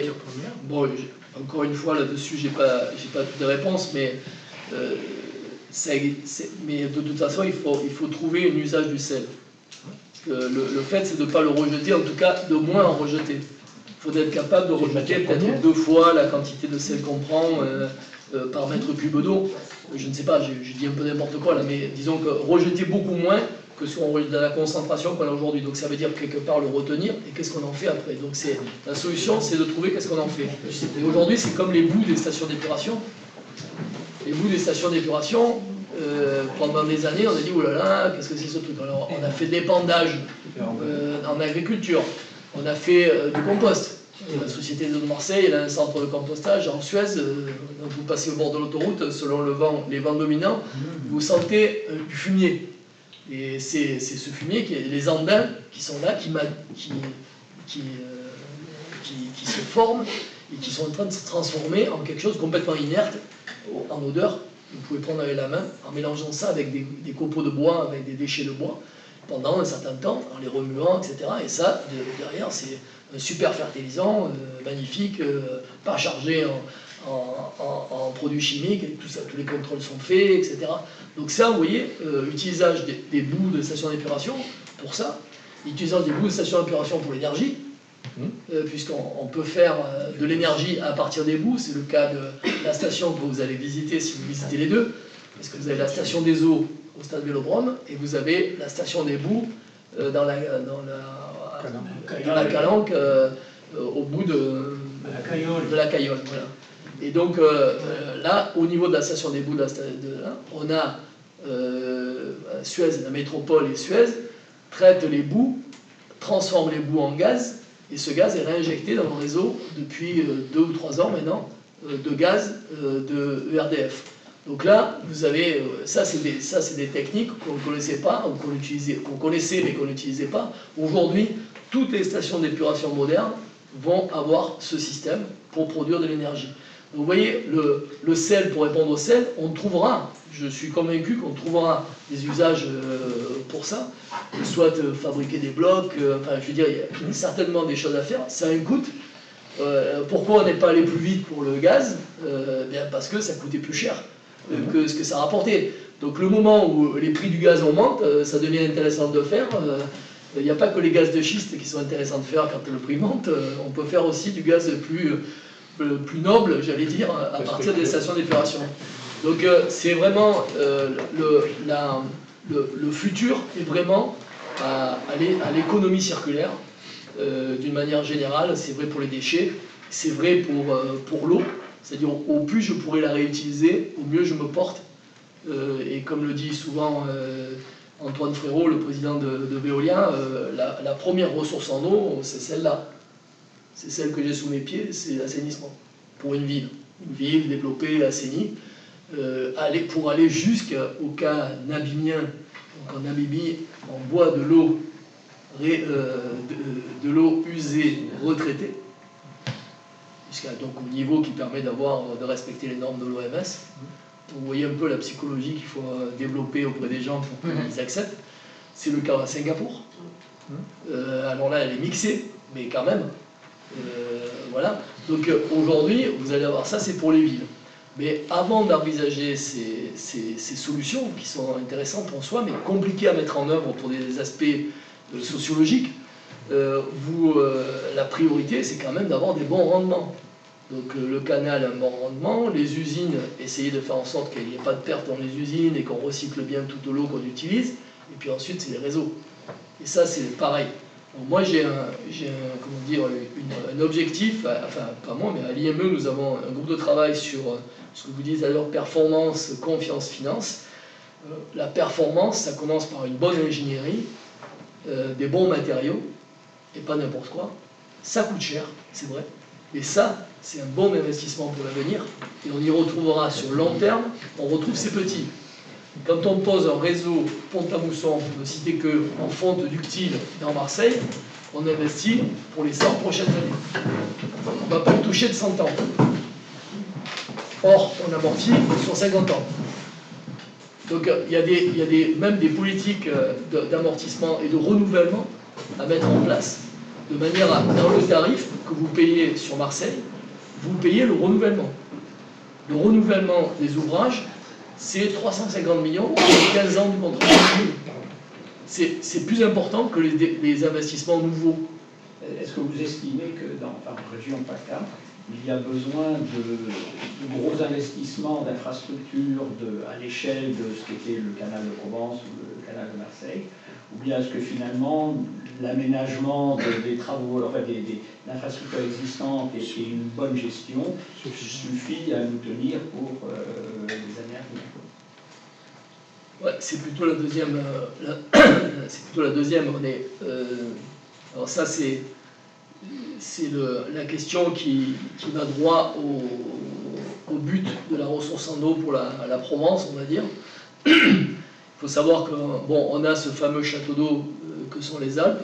Bon, encore une fois, là-dessus, j'ai pas toutes les réponses, mais, mais de toute façon, il faut trouver un usage du sel. Le fait, c'est de ne pas le rejeter, en tout cas, de moins en rejeter. Il faut être capable de rejeter peut-être 2 fois la quantité de sel qu'on prend par mètre cube d'eau. Je ne sais pas, je dis un peu n'importe quoi là, mais disons que rejeter beaucoup moins que si on rejette la concentration qu'on a aujourd'hui. Donc ça veut dire quelque part le retenir, et qu'est-ce qu'on en fait après. Donc la solution, c'est de trouver qu'est-ce qu'on en fait. Et aujourd'hui, c'est comme les bouts des stations d'épuration. Les bouts des stations d'épuration, pendant des années, on a dit, oh là là, qu'est-ce que c'est ce truc? Alors, on a fait de l'épandage en agriculture, on a fait du compost. La Société d'eau de Marseille, elle a un centre de compostage en Suez. Vous passez au bord de l'autoroute, selon les vents dominants, vous sentez du fumier. Et c'est ce fumier, les andins qui sont là, qui se forment et qui sont en train de se transformer en quelque chose de complètement inerte, en odeur. Vous pouvez prendre avec la main, en mélangeant ça avec des copeaux de bois, avec des déchets de bois, pendant un certain temps, en les remuant, etc. Et ça, derrière, c'est un super fertilisant, magnifique, pas chargé en produits chimiques, et tout ça, tous les contrôles sont faits, etc. Donc ça, vous voyez, utilisage des bouts de station d'épuration pour ça, utilisage des bouts de station d'épuration pour l'énergie, puisqu'on peut faire de l'énergie à partir des bouts. C'est le cas de la station que vous allez visiter si vous visitez les deux, parce que vous avez la station des eaux au stade Vélodrome, et vous avez la station des bouts dans la calanque, au bout de la Caillole. Voilà. Et donc là, au niveau de la station des bouts, on a Suez, la métropole et Suez traitent les bouts, transforment les bouts en gaz, et ce gaz est réinjecté dans le réseau depuis 2 ou 3 ans maintenant de gaz de ERDF. Donc là, vous avez, ça c'est des techniques qu'on ne connaissait pas, qu'on connaissait mais qu'on n'utilisait pas. Aujourd'hui, toutes les stations d'épuration modernes vont avoir ce système pour produire de l'énergie. Donc vous voyez, le sel, pour répondre au sel, on trouvera, je suis convaincu qu'on trouvera des usages pour ça, soit fabriquer des blocs, enfin je veux dire, il y a certainement des choses à faire, ça a un coût. Pourquoi on n'est pas allé plus vite pour le gaz? Bien parce que ça coûtait plus cher que ce que ça rapportait. Donc le moment où les prix du gaz augmentent, ça devient intéressant de faire. Il n'y a pas que les gaz de schiste qui sont intéressants de faire quand le prix monte, on peut faire aussi du gaz plus noble, j'allais dire, à partir des stations d'épuration. Donc c'est vraiment le futur est vraiment à l'économie circulaire d'une manière générale. C'est vrai pour les déchets, c'est vrai pour l'eau, c'est-à-dire au plus je pourrai la réutiliser, au mieux je me porte. Et comme le dit souvent Antoine Frérot, le président de Veolia, la première ressource en eau, c'est celle-là. C'est celle que j'ai sous mes pieds, c'est l'assainissement. Pour une ville développée, assainie, pour aller jusqu'au cas namibien. Donc en Namibie, on boit de l'eau usée, retraitée, donc au niveau qui permet de respecter les normes de l'OMS. Vous voyez un peu la psychologie qu'il faut développer auprès des gens pour qu'ils acceptent. c'est le cas à Singapour. Alors là, elle est mixée, mais quand même. Voilà. Donc aujourd'hui, vous allez avoir ça, c'est pour les villes. Mais avant d'envisager ces solutions, qui sont intéressantes en soi, mais compliquées à mettre en œuvre pour des aspects sociologiques, la priorité, c'est quand même d'avoir des bons rendements. Donc le canal a un bon rendement, les usines, essayer de faire en sorte qu'il n'y ait pas de perte dans les usines et qu'on recycle bien toute l'eau qu'on utilise. Et puis ensuite, c'est les réseaux. Et ça, c'est pareil. Donc moi, j'ai un objectif, enfin pas moi, mais à l'IME, nous avons un groupe de travail sur ce que vous disiez alors, performance, confiance, finance. La performance, ça commence par une bonne ingénierie, des bons matériaux, et pas n'importe quoi. Ça coûte cher, c'est vrai. Et ça, c'est un bon investissement pour l'avenir. Et on y retrouvera sur long terme, on retrouve ces petits. Quand on pose un réseau Pont-à-Mousson, pour ne citer que en fonte ductile dans Marseille, on investit pour les 100 prochaines années. On ne va pas le toucher de 100 ans. Or, on amortit sur 50 ans. Donc il y a même des politiques d'amortissement et de renouvellement à mettre en place, de manière à, dans le tarif que vous payez sur Marseille, vous payez le renouvellement. Le renouvellement des ouvrages, c'est 350 millions sur 15 ans du contrat. C'est plus important que les investissements nouveaux. Est-ce que vous estimez que dans la région PACA, il y a besoin de gros investissements d'infrastructures à l'échelle de ce qu'était le canal de Provence ou le canal de Marseille, ou bien est-ce que finalement l'aménagement des travaux, enfin des infrastructures existantes et une bonne gestion suffit à nous tenir pour les années à venir? Ouais, c'est plutôt la deuxième. C'est plutôt la deuxième. Alors ça, c'est la question qui va droit au but de la ressource en eau pour la Provence, on va dire. Il faut savoir que bon, on a ce fameux château d'eau que sont les Alpes.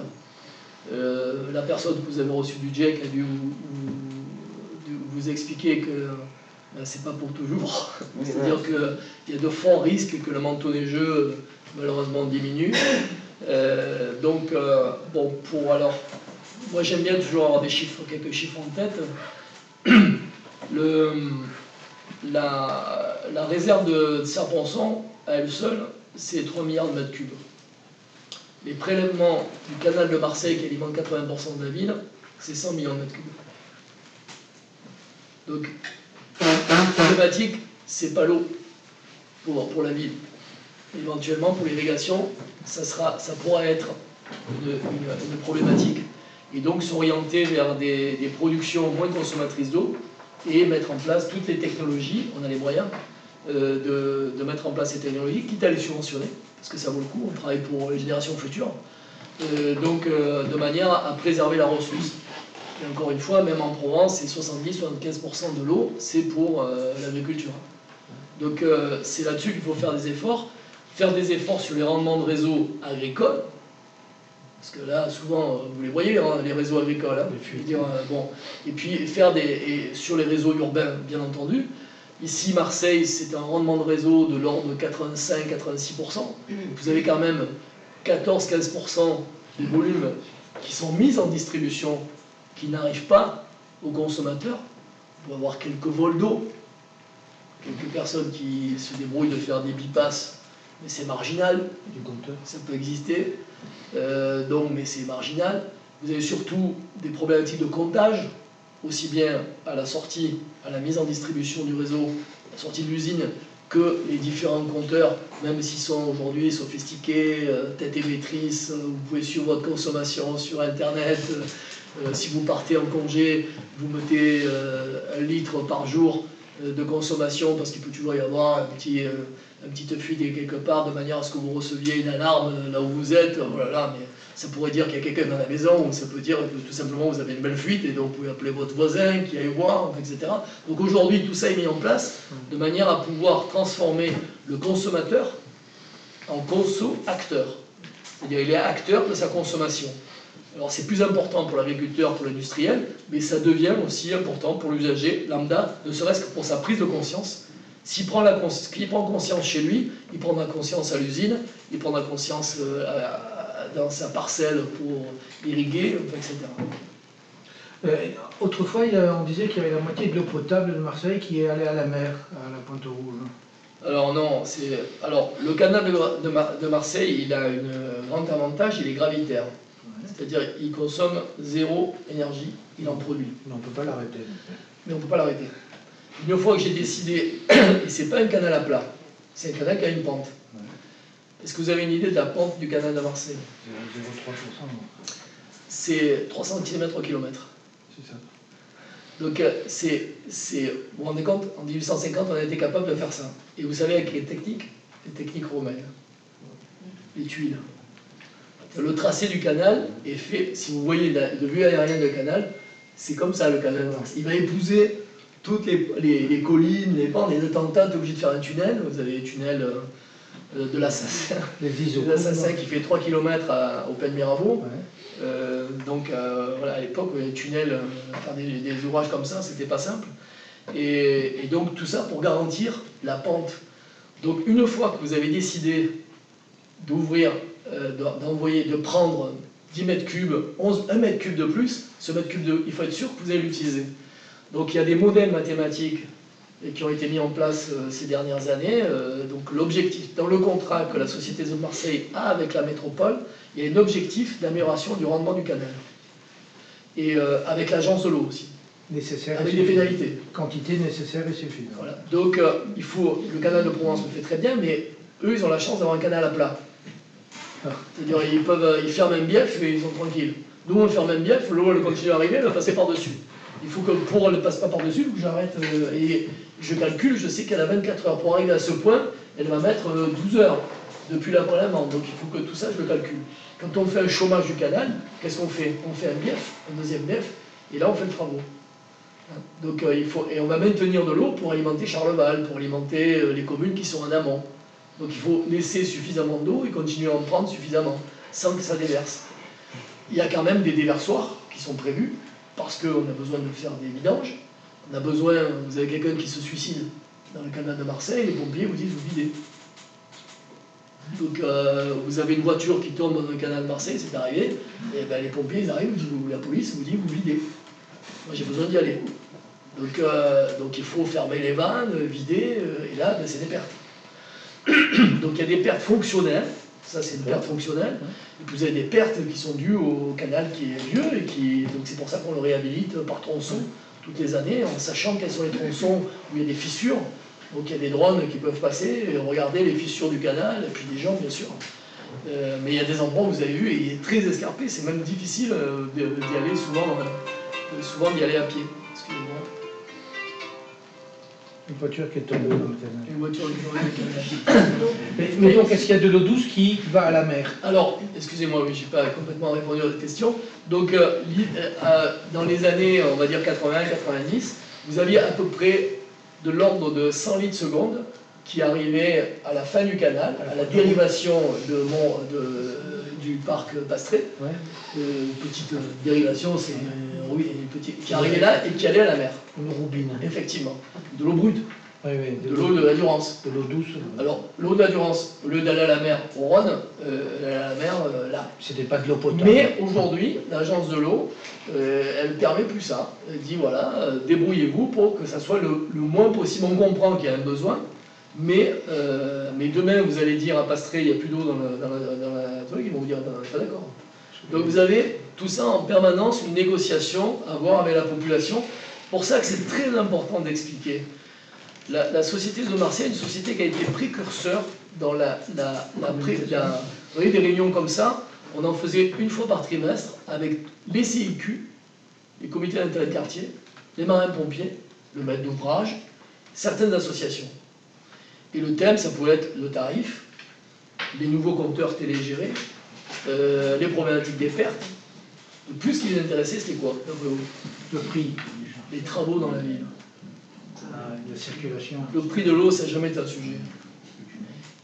La personne que vous avez reçue du GIEC a dû vous expliquer que c'est pas pour toujours. Oui, c'est-à-dire qu'il y a de forts risques que le manteau neigeux malheureusement diminue. Bon, moi j'aime bien toujours avoir quelques chiffres en tête. La réserve de Serre-Ponçon, à elle seule, c'est 3 milliards de mètres cubes. Les prélèvements du canal de Marseille, qui alimente 80% de la ville, c'est 100 millions de mètres cubes. Donc, la problématique, c'est pas l'eau pour la ville. Éventuellement, pour l'irrigation, ça pourra être une problématique. Et donc s'orienter vers des productions moins consommatrices d'eau et mettre en place toutes les technologies, on a les moyens de mettre en place ces technologies, quitte à les subventionner, parce que ça vaut le coup, on travaille pour les générations futures, de manière à préserver la ressource. Et encore une fois, même en Provence, c'est 70-75% de l'eau, c'est pour l'agriculture. Donc c'est là-dessus qu'il faut faire des efforts sur les rendements de réseaux agricoles, parce que là, souvent, vous les voyez, hein, les réseaux agricoles, hein, et puis faire sur les réseaux urbains, bien entendu. Ici, Marseille, c'est un rendement de réseau de l'ordre de 85-86%. Vous avez quand même 14-15% des volumes qui sont mis en distribution, qui n'arrivent pas aux consommateurs. On va avoir quelques vols d'eau, quelques personnes qui se débrouillent de faire des bypass, mais c'est marginal. Du compteur. Ça peut exister, mais c'est marginal. Vous avez surtout des problématiques de comptage, aussi bien à la sortie, à la mise en distribution du réseau, la sortie de l'usine, que les différents compteurs, même s'ils sont aujourd'hui sophistiqués, tête émettrice, vous pouvez suivre votre consommation sur Internet. Si vous partez en congé, vous mettez 1 litre par jour de consommation, parce qu'il peut toujours y avoir une petite fuite quelque part, de manière à ce que vous receviez une alarme là où vous êtes. Voilà, mais ça pourrait dire qu'il y a quelqu'un dans la maison, ou ça peut dire que tout simplement vous avez une belle fuite, et donc vous pouvez appeler votre voisin qui aille voir, etc. Donc aujourd'hui, tout ça est mis en place, de manière à pouvoir transformer le consommateur en conso-acteur. C'est-à-dire il est acteur de sa consommation. Alors c'est plus important pour l'agriculteur, pour l'industriel, mais ça devient aussi important pour l'usager lambda, ne serait-ce que pour sa prise de conscience S'il prend conscience chez lui, il prendra conscience à l'usine, il prendra conscience dans sa parcelle pour irriguer, etc. Autrefois, on disait qu'il y avait la moitié de l'eau potable de Marseille qui est allée à la mer, à la Pointe-Rouge. Alors non, le canal de Marseille, il a un grand avantage, il est gravitaire. C'est-à-dire qu'il consomme zéro énergie, il en produit. Mais on ne peut pas l'arrêter. Mais on ne peut pas l'arrêter. Une fois que j'ai décidé, et c'est pas un canal à plat, c'est un canal qui a une pente. Est-ce que vous avez une idée de la pente du canal de Marseille? 0,3%. C'est 300 km au kilomètre. C'est ça. Donc, vous vous rendez compte, en 1850, on a été capable de faire ça. Et vous savez avec les techniques romaines, les tuiles. Le tracé du canal est fait, si vous voyez de vue aérienne du canal, c'est comme ça le canal. Il va épouser toutes les collines, les pentes, et de temps en temps, tu es obligé de faire un tunnel. Vous avez les tunnels de l'Assassin, qui fait 3 km au Pen Mirabeau. Ouais. Voilà, à l'époque, les tunnels, faire des ouvrages comme ça, c'était pas simple. Et donc tout ça pour garantir la pente. Donc une fois que vous avez décidé d'ouvrir, de prendre 10 mètres cubes, 1 mètre cube de plus, ce mètre cube, il faut être sûr que vous allez l'utiliser. Donc il y a des modèles mathématiques qui ont été mis en place ces dernières années. Donc l'objectif, dans le contrat que la Société de Marseille a avec la métropole, il y a un objectif d'amélioration du rendement du canal. Et avec l'agence de l'eau aussi. Nécessaire avec des pénalités. Quantité nécessaire et suffisante. Voilà. Donc le canal de Provence le fait très bien, mais eux ils ont la chance d'avoir un canal à plat. C'est-à-dire ils ferment un bief et ils sont tranquilles. Nous on ferme un bief, l'eau elle continue à arriver, elle va passer par-dessus. Il faut que pour elle ne passe pas par-dessus, il faut que j'arrête. Et je calcule, je sais qu'elle a 24 heures. Pour arriver à ce point, elle va mettre 12 heures depuis l'amende. Donc il faut que tout ça, je le calcule. Quand on fait un chômage du canal, qu'est-ce qu'on fait? On fait un bief, un deuxième bief, et là on fait le travaux. Donc et on va maintenir de l'eau pour alimenter Charleval, pour alimenter les communes qui sont en amont. Donc il faut laisser suffisamment d'eau et continuer à en prendre suffisamment, sans que ça déverse. Il y a quand même des déversoirs qui sont prévus, parce qu'on a besoin de faire des vidanges. On a besoin, vous avez quelqu'un qui se suicide dans le canal de Marseille, les pompiers vous disent vous videz. Donc vous avez une voiture qui tombe dans le canal de Marseille, c'est arrivé, et ben, les pompiers ils arrivent, la police vous dit vous videz. Moi j'ai besoin d'y aller. Donc il faut fermer les vannes, vider, et là ben, c'est des pertes. Donc il y a des pertes fonctionnelles, ça c'est une perte fonctionnelle, et puis vous avez des pertes qui sont dues au canal qui est vieux, et donc c'est pour ça qu'on le réhabilite par tronçon toutes les années, en sachant quels sont les tronçons où il y a des fissures. Donc il y a des drones qui peuvent passer, et regarder les fissures du canal, et puis des gens bien sûr. Mais il y a des endroits où vous avez vu, et il est très escarpé, c'est même difficile d'y aller souvent d'y aller à pied. Excusez-moi. Une voiture qui est tombée dans le canal. Une voiture qui est tombée dans le canal. Mais donc, est-ce qu'il y a de l'eau douce qui va à la mer? Alors, excusez-moi, oui, je n'ai pas complètement répondu à votre question. Donc, dans les années, on va dire 80-90, vous aviez à peu près de l'ordre de 100 litres seconde qui arrivaient à la fin du canal, à la dérivation du parc Pastré. Ouais. Petite dérivation, c'est qui arrivait là et qui allait à la mer. Une roubine. Effectivement. De l'eau brute, Oui, oui. de l'eau de l'Adurance. De l'eau douce. Alors, l'eau d'Adurance, au lieu d'aller à la mer au Rhône, elle allait à la mer là. C'était pas de l'eau potable. Mais aujourd'hui, l'agence de l'eau, elle permet plus ça. Elle dit voilà, débrouillez-vous pour que ça soit le moins possible. On comprend qu'il y a un besoin, mais demain vous allez dire à Pastré, il n'y a plus d'eau dans la truc, ils vont vous dire pas d'accord. Donc vous avez tout ça en permanence, une négociation à avoir avec la population. Pour ça que c'est très important d'expliquer. La Société de Marseille est une société qui a été précurseur dans vous voyez, des réunions comme ça, on en faisait une fois par trimestre avec les CIQ, les comités d'intérêt de quartier, les marins-pompiers, le maître d'ouvrage, certaines associations. Et le thème, ça pouvait être le tarif, les nouveaux compteurs télégérés, les problématiques des pertes. Le plus ce qui les intéressait, c'était quoi? Le prix. Les travaux dans la ville. La circulation. Le prix de l'eau, ça n'a jamais été un sujet.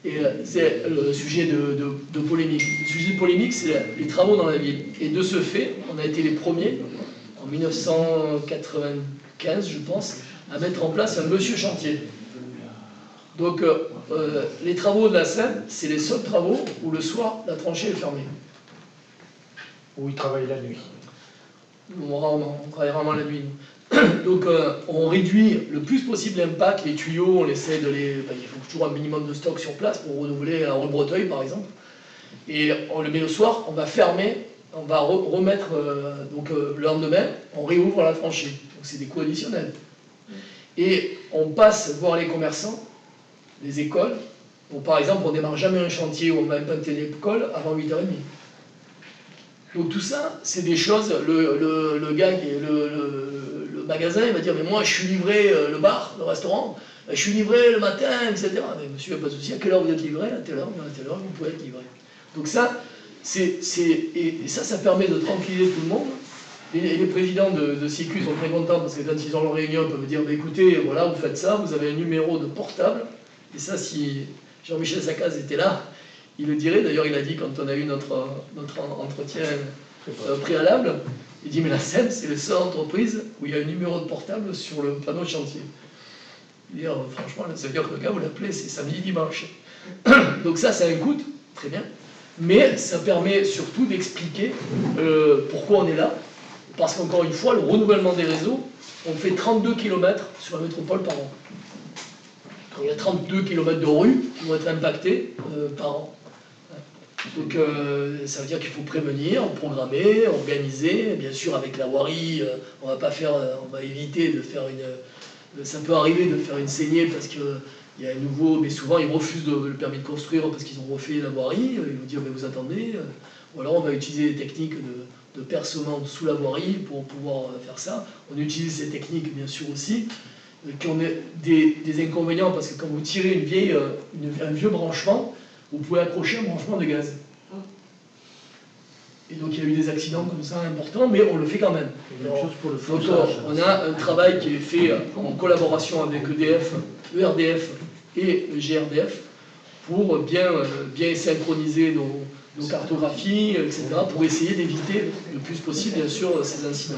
Et c'est le sujet de polémique. Le sujet de polémique, c'est les travaux dans la ville. Et de ce fait, on a été les premiers, en 1995, je pense, à mettre en place un monsieur chantier. Donc les travaux de la Seine, c'est les seuls travaux où le soir, la tranchée est fermée. Où ils travaillent la nuit. Rarement, on travaille rarement la nuit. Donc on réduit le plus possible l'impact, les tuyaux, on essaie de les... il faut toujours un minimum de stock sur place pour renouveler à Rue-Breteuil par exemple. Et on le met le soir, on va fermer, on va remettre, le lendemain, on réouvre la tranchée. Donc c'est des coûts additionnels. Et on passe voir les commerçants, les écoles. Donc par exemple, on ne démarre jamais un chantier où on va implanter l'école avant 8h30. Donc tout ça, c'est des choses, le gars qui est le magasin, il va dire, mais moi je suis livré, le bar, le restaurant, je suis livré le matin, etc. Mais monsieur, pas de souci, à quelle heure vous êtes livré? À telle heure, vous pouvez être livré. Donc ça, ça permet de tranquilliser tout le monde. Et les présidents de CICU sont très contents parce que quand ils ont leur réunion, ils peuvent dire, bah, écoutez, voilà, vous faites ça, vous avez un numéro de portable. Et ça, si Jean-Michel Sacaz était là, il le dirait. D'ailleurs, il a dit quand on a eu notre entretien préalable, il dit, mais la Seine, c'est la seule entreprise où il y a un numéro de portable sur le panneau de chantier. Il dit, franchement, ça veut dire que le gars, vous l'appelez, c'est samedi, dimanche. Donc ça a un coût, très bien. Mais ça permet surtout d'expliquer pourquoi on est là. Parce qu'encore une fois, le renouvellement des réseaux, on fait 32 km sur la métropole par an. Il y a 32 km de rues qui vont être impactées par an. Donc ça veut dire qu'il faut prévenir, programmer, organiser. Bien sûr, avec la voirie, on va éviter de faire une... Ça peut arriver de faire une saignée parce qu'il y a un nouveau... Mais souvent, ils refusent le permis de construire parce qu'ils ont refait la voirie. Ils vont dire, mais vous attendez. Ou alors, on va utiliser des techniques de percement sous la voirie pour pouvoir faire ça. On utilise ces techniques, bien sûr, aussi, qui ont des inconvénients parce que quand vous tirez un vieux branchement, vous pouvez accrocher un branchement de gaz. Et donc il y a eu des accidents comme ça importants, mais on le fait quand même. Alors, on a un travail qui est fait en collaboration avec EDF, ERDF et GRDF pour bien synchroniser nos cartographies, etc., pour essayer d'éviter le plus possible, bien sûr, ces incidents.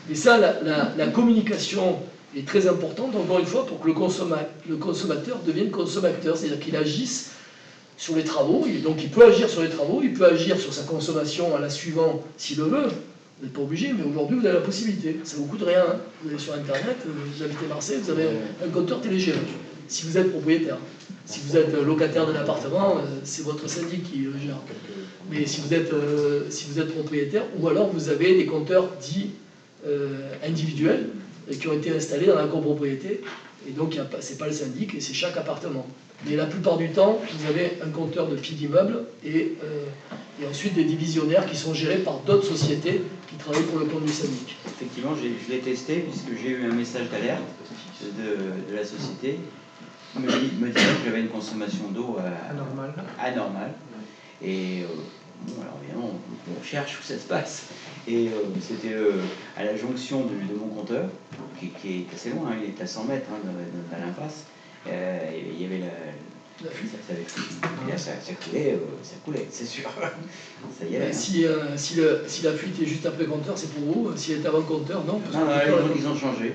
Et ça, la communication est très importante, encore une fois, pour que le consommateur devienne consommateur, c'est-à-dire qu'il agisse sur les travaux, donc il peut agir sur les travaux, il peut agir sur sa consommation en la suivant s'il le veut. Vous n'êtes pas obligé, mais aujourd'hui vous avez la possibilité. Ça ne vous coûte rien. Hein. Vous allez sur Internet, vous habitez Marseille, vous avez un compteur télégéré. Si vous êtes propriétaire. Si vous êtes locataire d'un appartement, c'est votre syndic qui le gère. Mais si vous êtes propriétaire, ou alors vous avez des compteurs dits individuels qui ont été installés dans la copropriété. Et donc, ce n'est pas le syndic, et c'est chaque appartement. Mais la plupart du temps, vous avez un compteur de pieds d'immeuble et ensuite des divisionnaires qui sont gérés par d'autres sociétés qui travaillent pour le compte du syndic. Effectivement, je l'ai testé puisque j'ai eu un message d'alerte de la société me disant que j'avais une consommation d'eau anormale. Et bon, alors évidemment, on cherche où ça se passe. Et c'était à la jonction de mon compteur, qui est assez loin, hein, il est à 100 mètres dans l'impasse. Il y avait la fuite, ça avait fui. Et là, ça coulait, c'est sûr. Ça y est. Si la fuite est juste après le compteur, c'est pour vous. Si elle est avant le compteur, non. Non, ils ont changé.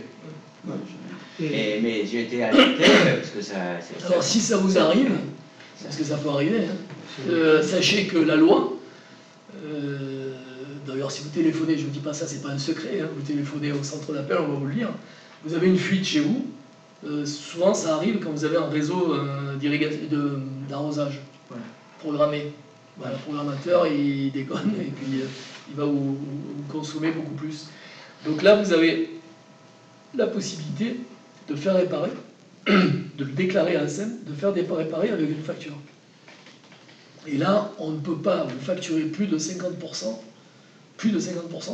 Mais j'ai été alerté parce que ça... Alors si ça vous arrive, parce que ça peut arriver, hein, sachez que la loi, d'ailleurs si vous téléphonez, je ne vous dis pas ça, c'est pas un secret, hein, vous téléphonez au centre d'appel, on va vous le dire, vous avez une fuite chez vous, souvent ça arrive quand vous avez un réseau d'arrosage programmé. Voilà, le programmateur il déconne et puis il va vous consommer beaucoup plus. Donc là vous avez la possibilité de faire réparer, de le déclarer à la SEM, de faire réparer avec une facture. Et là, on ne peut pas vous facturer plus de 50%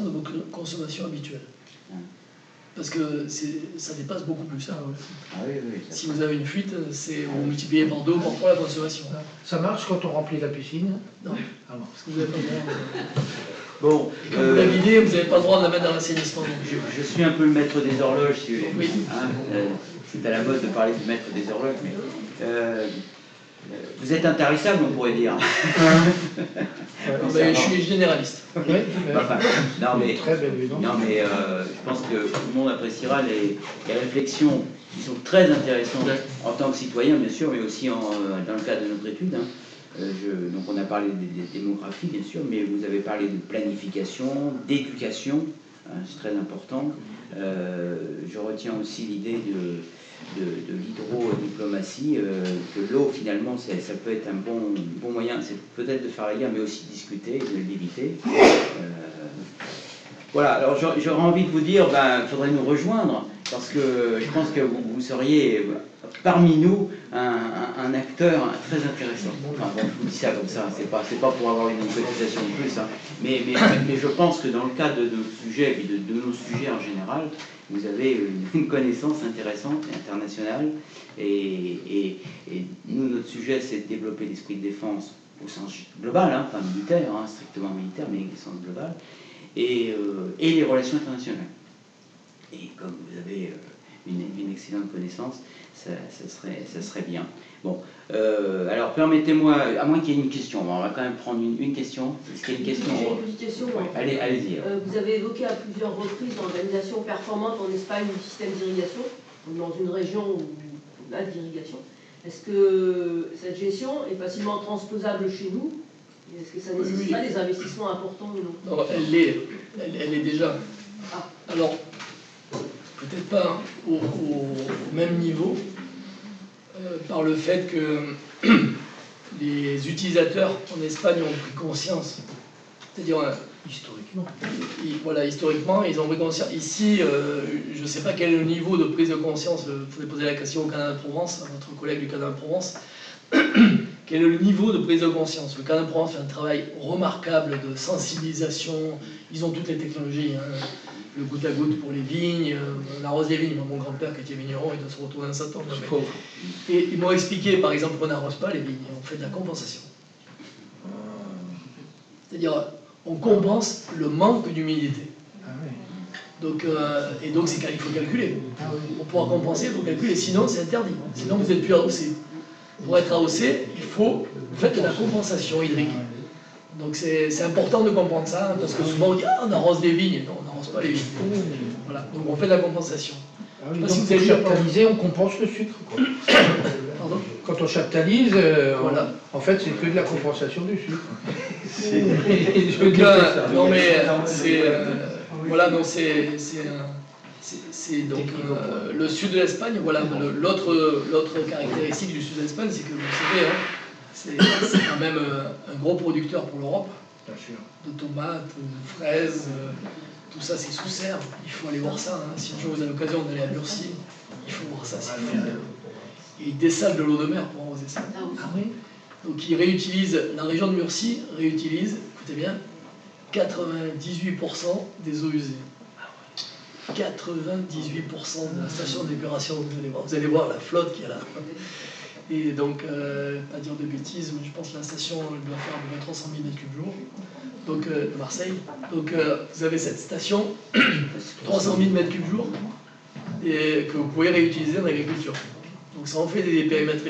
de vos consommations habituelles. Parce que ça dépasse beaucoup plus. Hein. Si vous avez une fuite, vous multipliez par 2 ou par 3 la consommation. Ça marche quand on remplit la piscine? Non. Ah non. Parce que vous n'avez pas le droit. Bon, quand vous la videz, vous n'avez pas le droit de la mettre dans l'assainissement. Je suis un peu le maître des horloges, si vous voulez. Oui. Hein, c'est à la mode de parler du maître des horloges, mais vous êtes intarissable, on pourrait dire. Je suis généraliste. Non mais je pense que tout le monde appréciera les réflexions qui sont très intéressantes en tant que citoyen, bien sûr, mais aussi dans le cadre de notre étude. Hein. Donc on a parlé des démographies, bien sûr, mais vous avez parlé de planification, d'éducation, hein, c'est très important. Je retiens aussi l'idée de l'hydrodiplomatie, que l'eau, finalement, ça peut être un bon moyen, c'est peut-être de faire la guerre, mais aussi de discuter, de l'éviter. Voilà, alors j'aurais envie de vous dire, il faudrait nous rejoindre, parce que je pense que vous seriez parmi nous un acteur très intéressant. Enfin bon, je vous dis ça comme ça, c'est pas pour avoir une cotisation de plus, hein. Mais je pense que dans le cadre de nos sujets, et de nos sujets en général, vous avez une connaissance intéressante et internationale. Et nous, notre sujet, c'est de développer l'esprit de défense au sens global, hein, pas militaire, hein, strictement militaire, mais au sens global. Et les relations internationales. Et comme vous avez une excellente connaissance, ça serait bien. Bon, alors permettez-moi, à moins qu'il y ait une question, on va quand même prendre une question. Est-ce qu'il y a une question? J'ai une petite question. Oui, allez-y. Vous avez évoqué à plusieurs reprises l'organisation performante en Espagne du système d'irrigation, dans une région où on a d'irrigation. Est-ce que cette gestion est facilement transposable chez nous? Est-ce que ça nécessite pas des investissements importants ou non? Non, elle est déjà. Alors, peut-être pas au même niveau, par le fait que les utilisateurs en Espagne ont pris conscience. C'est-à-dire, historiquement. Voilà, historiquement, ils ont pris conscience. Ici, je ne sais pas quel est le niveau de prise de conscience, il faudrait poser la question au Canada de Provence, à votre collègue du Canada de Provence. Quel est le niveau de prise de conscience? Le Canada de Provence fait un travail remarquable de sensibilisation. Ils ont toutes les technologies, hein. Le goutte à goutte pour les vignes, on arrose les vignes. Mon grand-père qui était vigneron, il doit se retrouver dans sa tombe. Et ils m'ont expliqué, par exemple, qu'on n'arrose pas les vignes, on fait de la compensation. C'est-à-dire, on compense le manque d'humidité. Donc, et donc, il faut calculer. Pour pouvoir compenser, il faut calculer, sinon c'est interdit. Sinon, vous n'êtes plus arrosé. Pour être arrosé, vous faites de la compensation hydrique. Donc c'est important de comprendre ça, parce que souvent on dit on arrose des vignes. Non, on n'arrose pas les vignes. Voilà, donc on fait de la compensation. Donc pour chaptaliser, on compense le sucre, quoi. Pardon ? Quand on chaptalise, voilà. En fait c'est que de la compensation du sucre. Donc, non mais c'est voilà, non c'est donc le sud de l'Espagne. Voilà, l'autre caractéristique du sud de l'Espagne, c'est que vous savez, hein, c'est quand même un gros producteur pour l'Europe, de tomates, de fraises, tout ça c'est sous serre. Il faut aller voir ça, hein. Si un jour vous avez l'occasion d'aller à Murcie, il faut voir ça, c'est formidable. Et ils dessalent de l'eau de mer pour arroser ça. Ah oui. Donc ils réutilisent, la région de Murcie réutilise, écoutez bien, 98% des eaux usées. 98% de la station d'épuration, vous allez voir la flotte qu'il y a là. Et donc, pas dire de bêtises, mais je pense que la station elle doit faire à peu près 300 000 m3 jour, donc de Marseille. Donc vous avez cette station, 300 000 m3 jour, et que vous pouvez réutiliser dans l'agriculture. Donc ça en fait du périmètre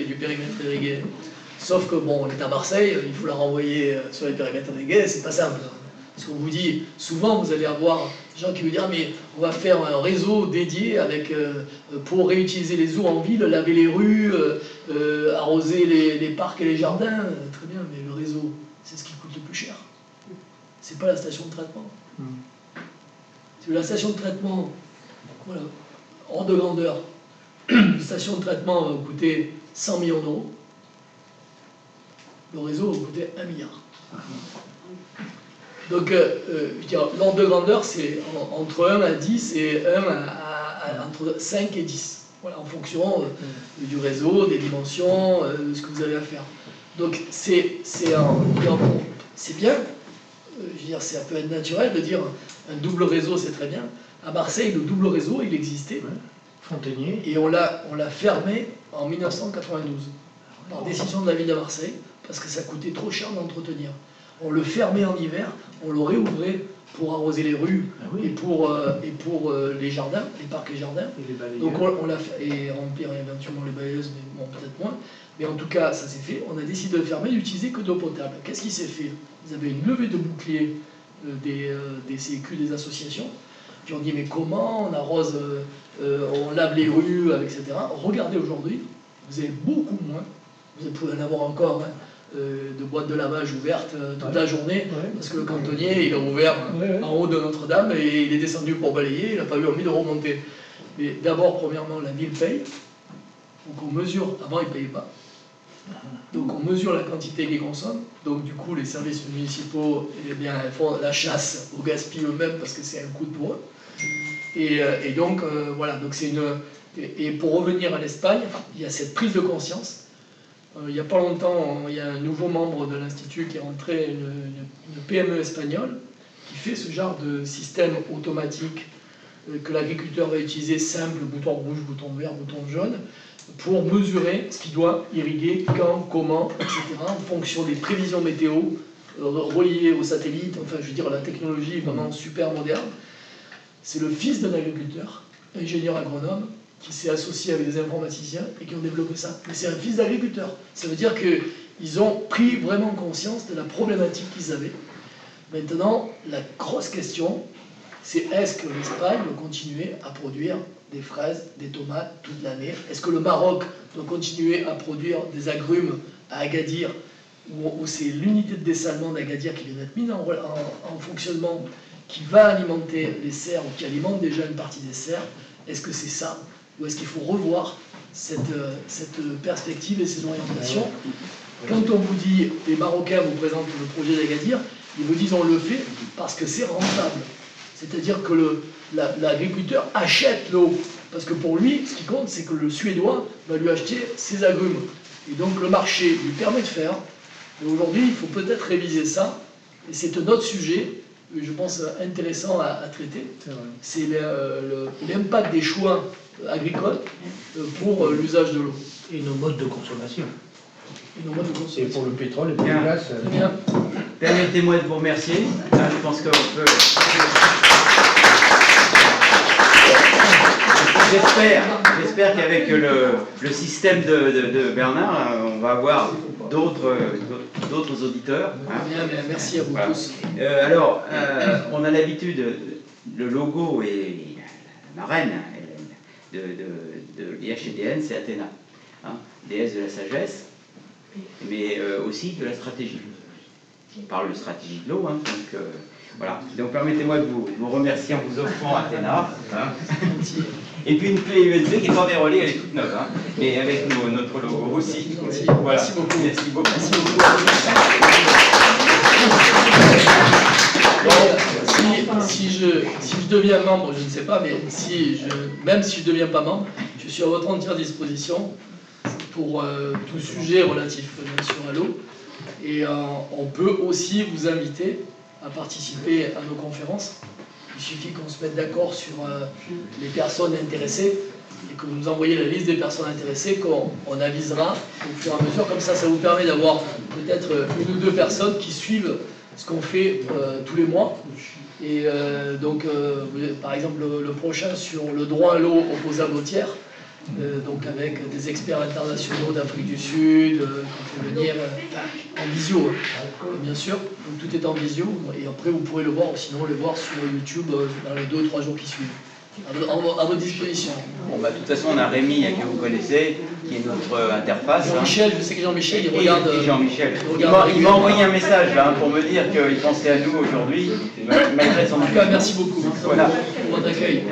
irrigué. Sauf que bon, on est à Marseille, il faut la renvoyer sur les périmètres irrigués, c'est pas simple. Parce qu'on vous dit, souvent vous allez avoir des gens qui vous disent mais on va faire un réseau dédié pour réutiliser les eaux en ville, laver les rues, arroser les parcs et les jardins. Très bien, mais le réseau, c'est ce qui coûte le plus cher. C'est pas la station de traitement. C'est la station de traitement, voilà, hors de grandeur. Une station de traitement va coûter 100 millions d'euros. Le réseau va coûter 1 milliard. Donc, l'ordre de grandeur, c'est entre 1 à 10 et 1 entre 5 et 10. Voilà, en fonction du réseau, des dimensions, de ce que vous avez à faire. Donc, c'est bien. Je veux dire, ça peut être naturel de dire un double réseau, c'est très bien. À Marseille, le double réseau, il existait. Fontainier. Et on l'a fermé en 1992, par décision de la ville de Marseille, parce que ça coûtait trop cher d'entretenir. On le fermait en hiver, on le réouvrait pour arroser les rues et pour les jardins, les parcs et jardins. Et donc on l'a fait, et remplir éventuellement les balayeuses, mais bon, peut-être moins. Mais en tout cas, ça s'est fait. On a décidé de le fermer, d'utiliser que d'eau potable. Qu'est-ce qui s'est fait? Vous avez une levée de bouclier des CQ, des associations. qui ont dit mais comment on arrose, on lave les rues, etc. Regardez aujourd'hui, vous avez beaucoup moins, vous pouvez en avoir encore, hein, de boîtes de lavage ouvertes toute la journée, parce que le cantonnier, il a ouvert en haut de Notre-Dame et il est descendu pour balayer, il n'a pas eu envie de remonter. Mais d'abord, premièrement, la ville paye, donc on mesure, avant il ne payait pas, donc on mesure la quantité qu'ils consomment, donc du coup les services municipaux, eh bien, font la chasse au gaspillage eux-mêmes parce que c'est un coût pour eux. Et donc voilà, donc c'est une... Et pour revenir à l'Espagne, il y a cette prise de conscience. Il n'y a pas longtemps, il y a un nouveau membre de l'Institut qui est rentré, une PME espagnole, qui fait ce genre de système automatique que l'agriculteur va utiliser, simple, bouton rouge, bouton vert, bouton jaune, pour mesurer ce qu'il doit irriguer, quand, comment, etc., en fonction des prévisions météo reliées aux satellites. Enfin, je veux dire, la technologie est vraiment super moderne. C'est le fils d'un agriculteur, ingénieur agronome, qui s'est associé avec des informaticiens et qui ont développé ça. Mais c'est un fils d'agriculteur. Ça veut dire qu'ils ont pris vraiment conscience de la problématique qu'ils avaient. Maintenant, la grosse question, c'est est-ce que l'Espagne doit continuer à produire des fraises, des tomates toute l'année? Est-ce que le Maroc doit continuer à produire des agrumes à Agadir, où c'est l'unité de dessalement d'Agadir qui vient d'être mise en fonctionnement, qui va alimenter les serres ou qui alimente déjà une partie des serres? Est-ce que c'est ça? Ou est-ce qu'il faut revoir cette perspective et ces orientations? Quand on vous dit, les Marocains vous présentent le projet d'Agadir, ils vous disent on le fait parce que c'est rentable. C'est-à-dire que l'agriculteur achète l'eau. Parce que pour lui, ce qui compte, c'est que le Suédois va lui acheter ses agrumes. Et donc le marché lui permet de faire. Mais aujourd'hui, il faut peut-être réviser ça. Et c'est un autre sujet, je pense, intéressant à traiter. C'est l'impact des choix agricoles pour l'usage de l'eau. Et nos modes de consommation. Et nos modes de Et consommation. pour le pétrole et pour le Bien. gaz. Bien. Permettez-moi de vous remercier. Là, je pense qu'on peut... J'espère qu'avec le système de Bernard, on va avoir d'autres auditeurs. Hein. Bien, bien, merci à vous Voilà. tous. Alors, on a l'habitude, le logo et la marraine de l'IHEDN, c'est Athéna, hein, déesse de la sagesse, mais aussi de la stratégie. On parle de stratégie de l'eau, hein, donc voilà. Donc permettez-moi de vous remercier en vous offrant Athéna. Hein. Et puis une clé USB qui est en déroulée, elle est toute neuve, hein, mais avec notre logo aussi. Voilà. Merci beaucoup. Merci beaucoup. Merci beaucoup. Bon, si je deviens membre, je ne sais pas, mais même si je ne deviens pas membre, je suis à votre entière disposition pour tout sujet relatif bien sûr à l'eau. Et on peut aussi vous inviter à participer à nos conférences. Il suffit qu'on se mette d'accord sur les personnes intéressées et que vous nous envoyez la liste des personnes intéressées qu'on avisera au fur et à mesure. Comme ça vous permet d'avoir peut-être une ou deux personnes qui suivent ce qu'on fait tous les mois. Et donc, par exemple, le prochain sur le droit à l'eau opposable aux tiers, donc avec des experts internationaux d'Afrique du Sud, qui vont venir en visio, hein, bien sûr. Donc tout est en visio, et après vous pourrez le voir, ou sinon le voir sur YouTube dans les 2 ou 3 jours qui suivent. À votre disposition. Bon, bah, de toute façon, on a Rémi, que vous connaissez, qui est notre interface. Jean-Michel, je sais que Jean-Michel, il regarde. Et Jean-Michel. Il m'a envoyé un message là, pour me dire qu'il pensait à nous aujourd'hui, malgré son En tout cas, merci beaucoup. Voilà. Pour votre accueil.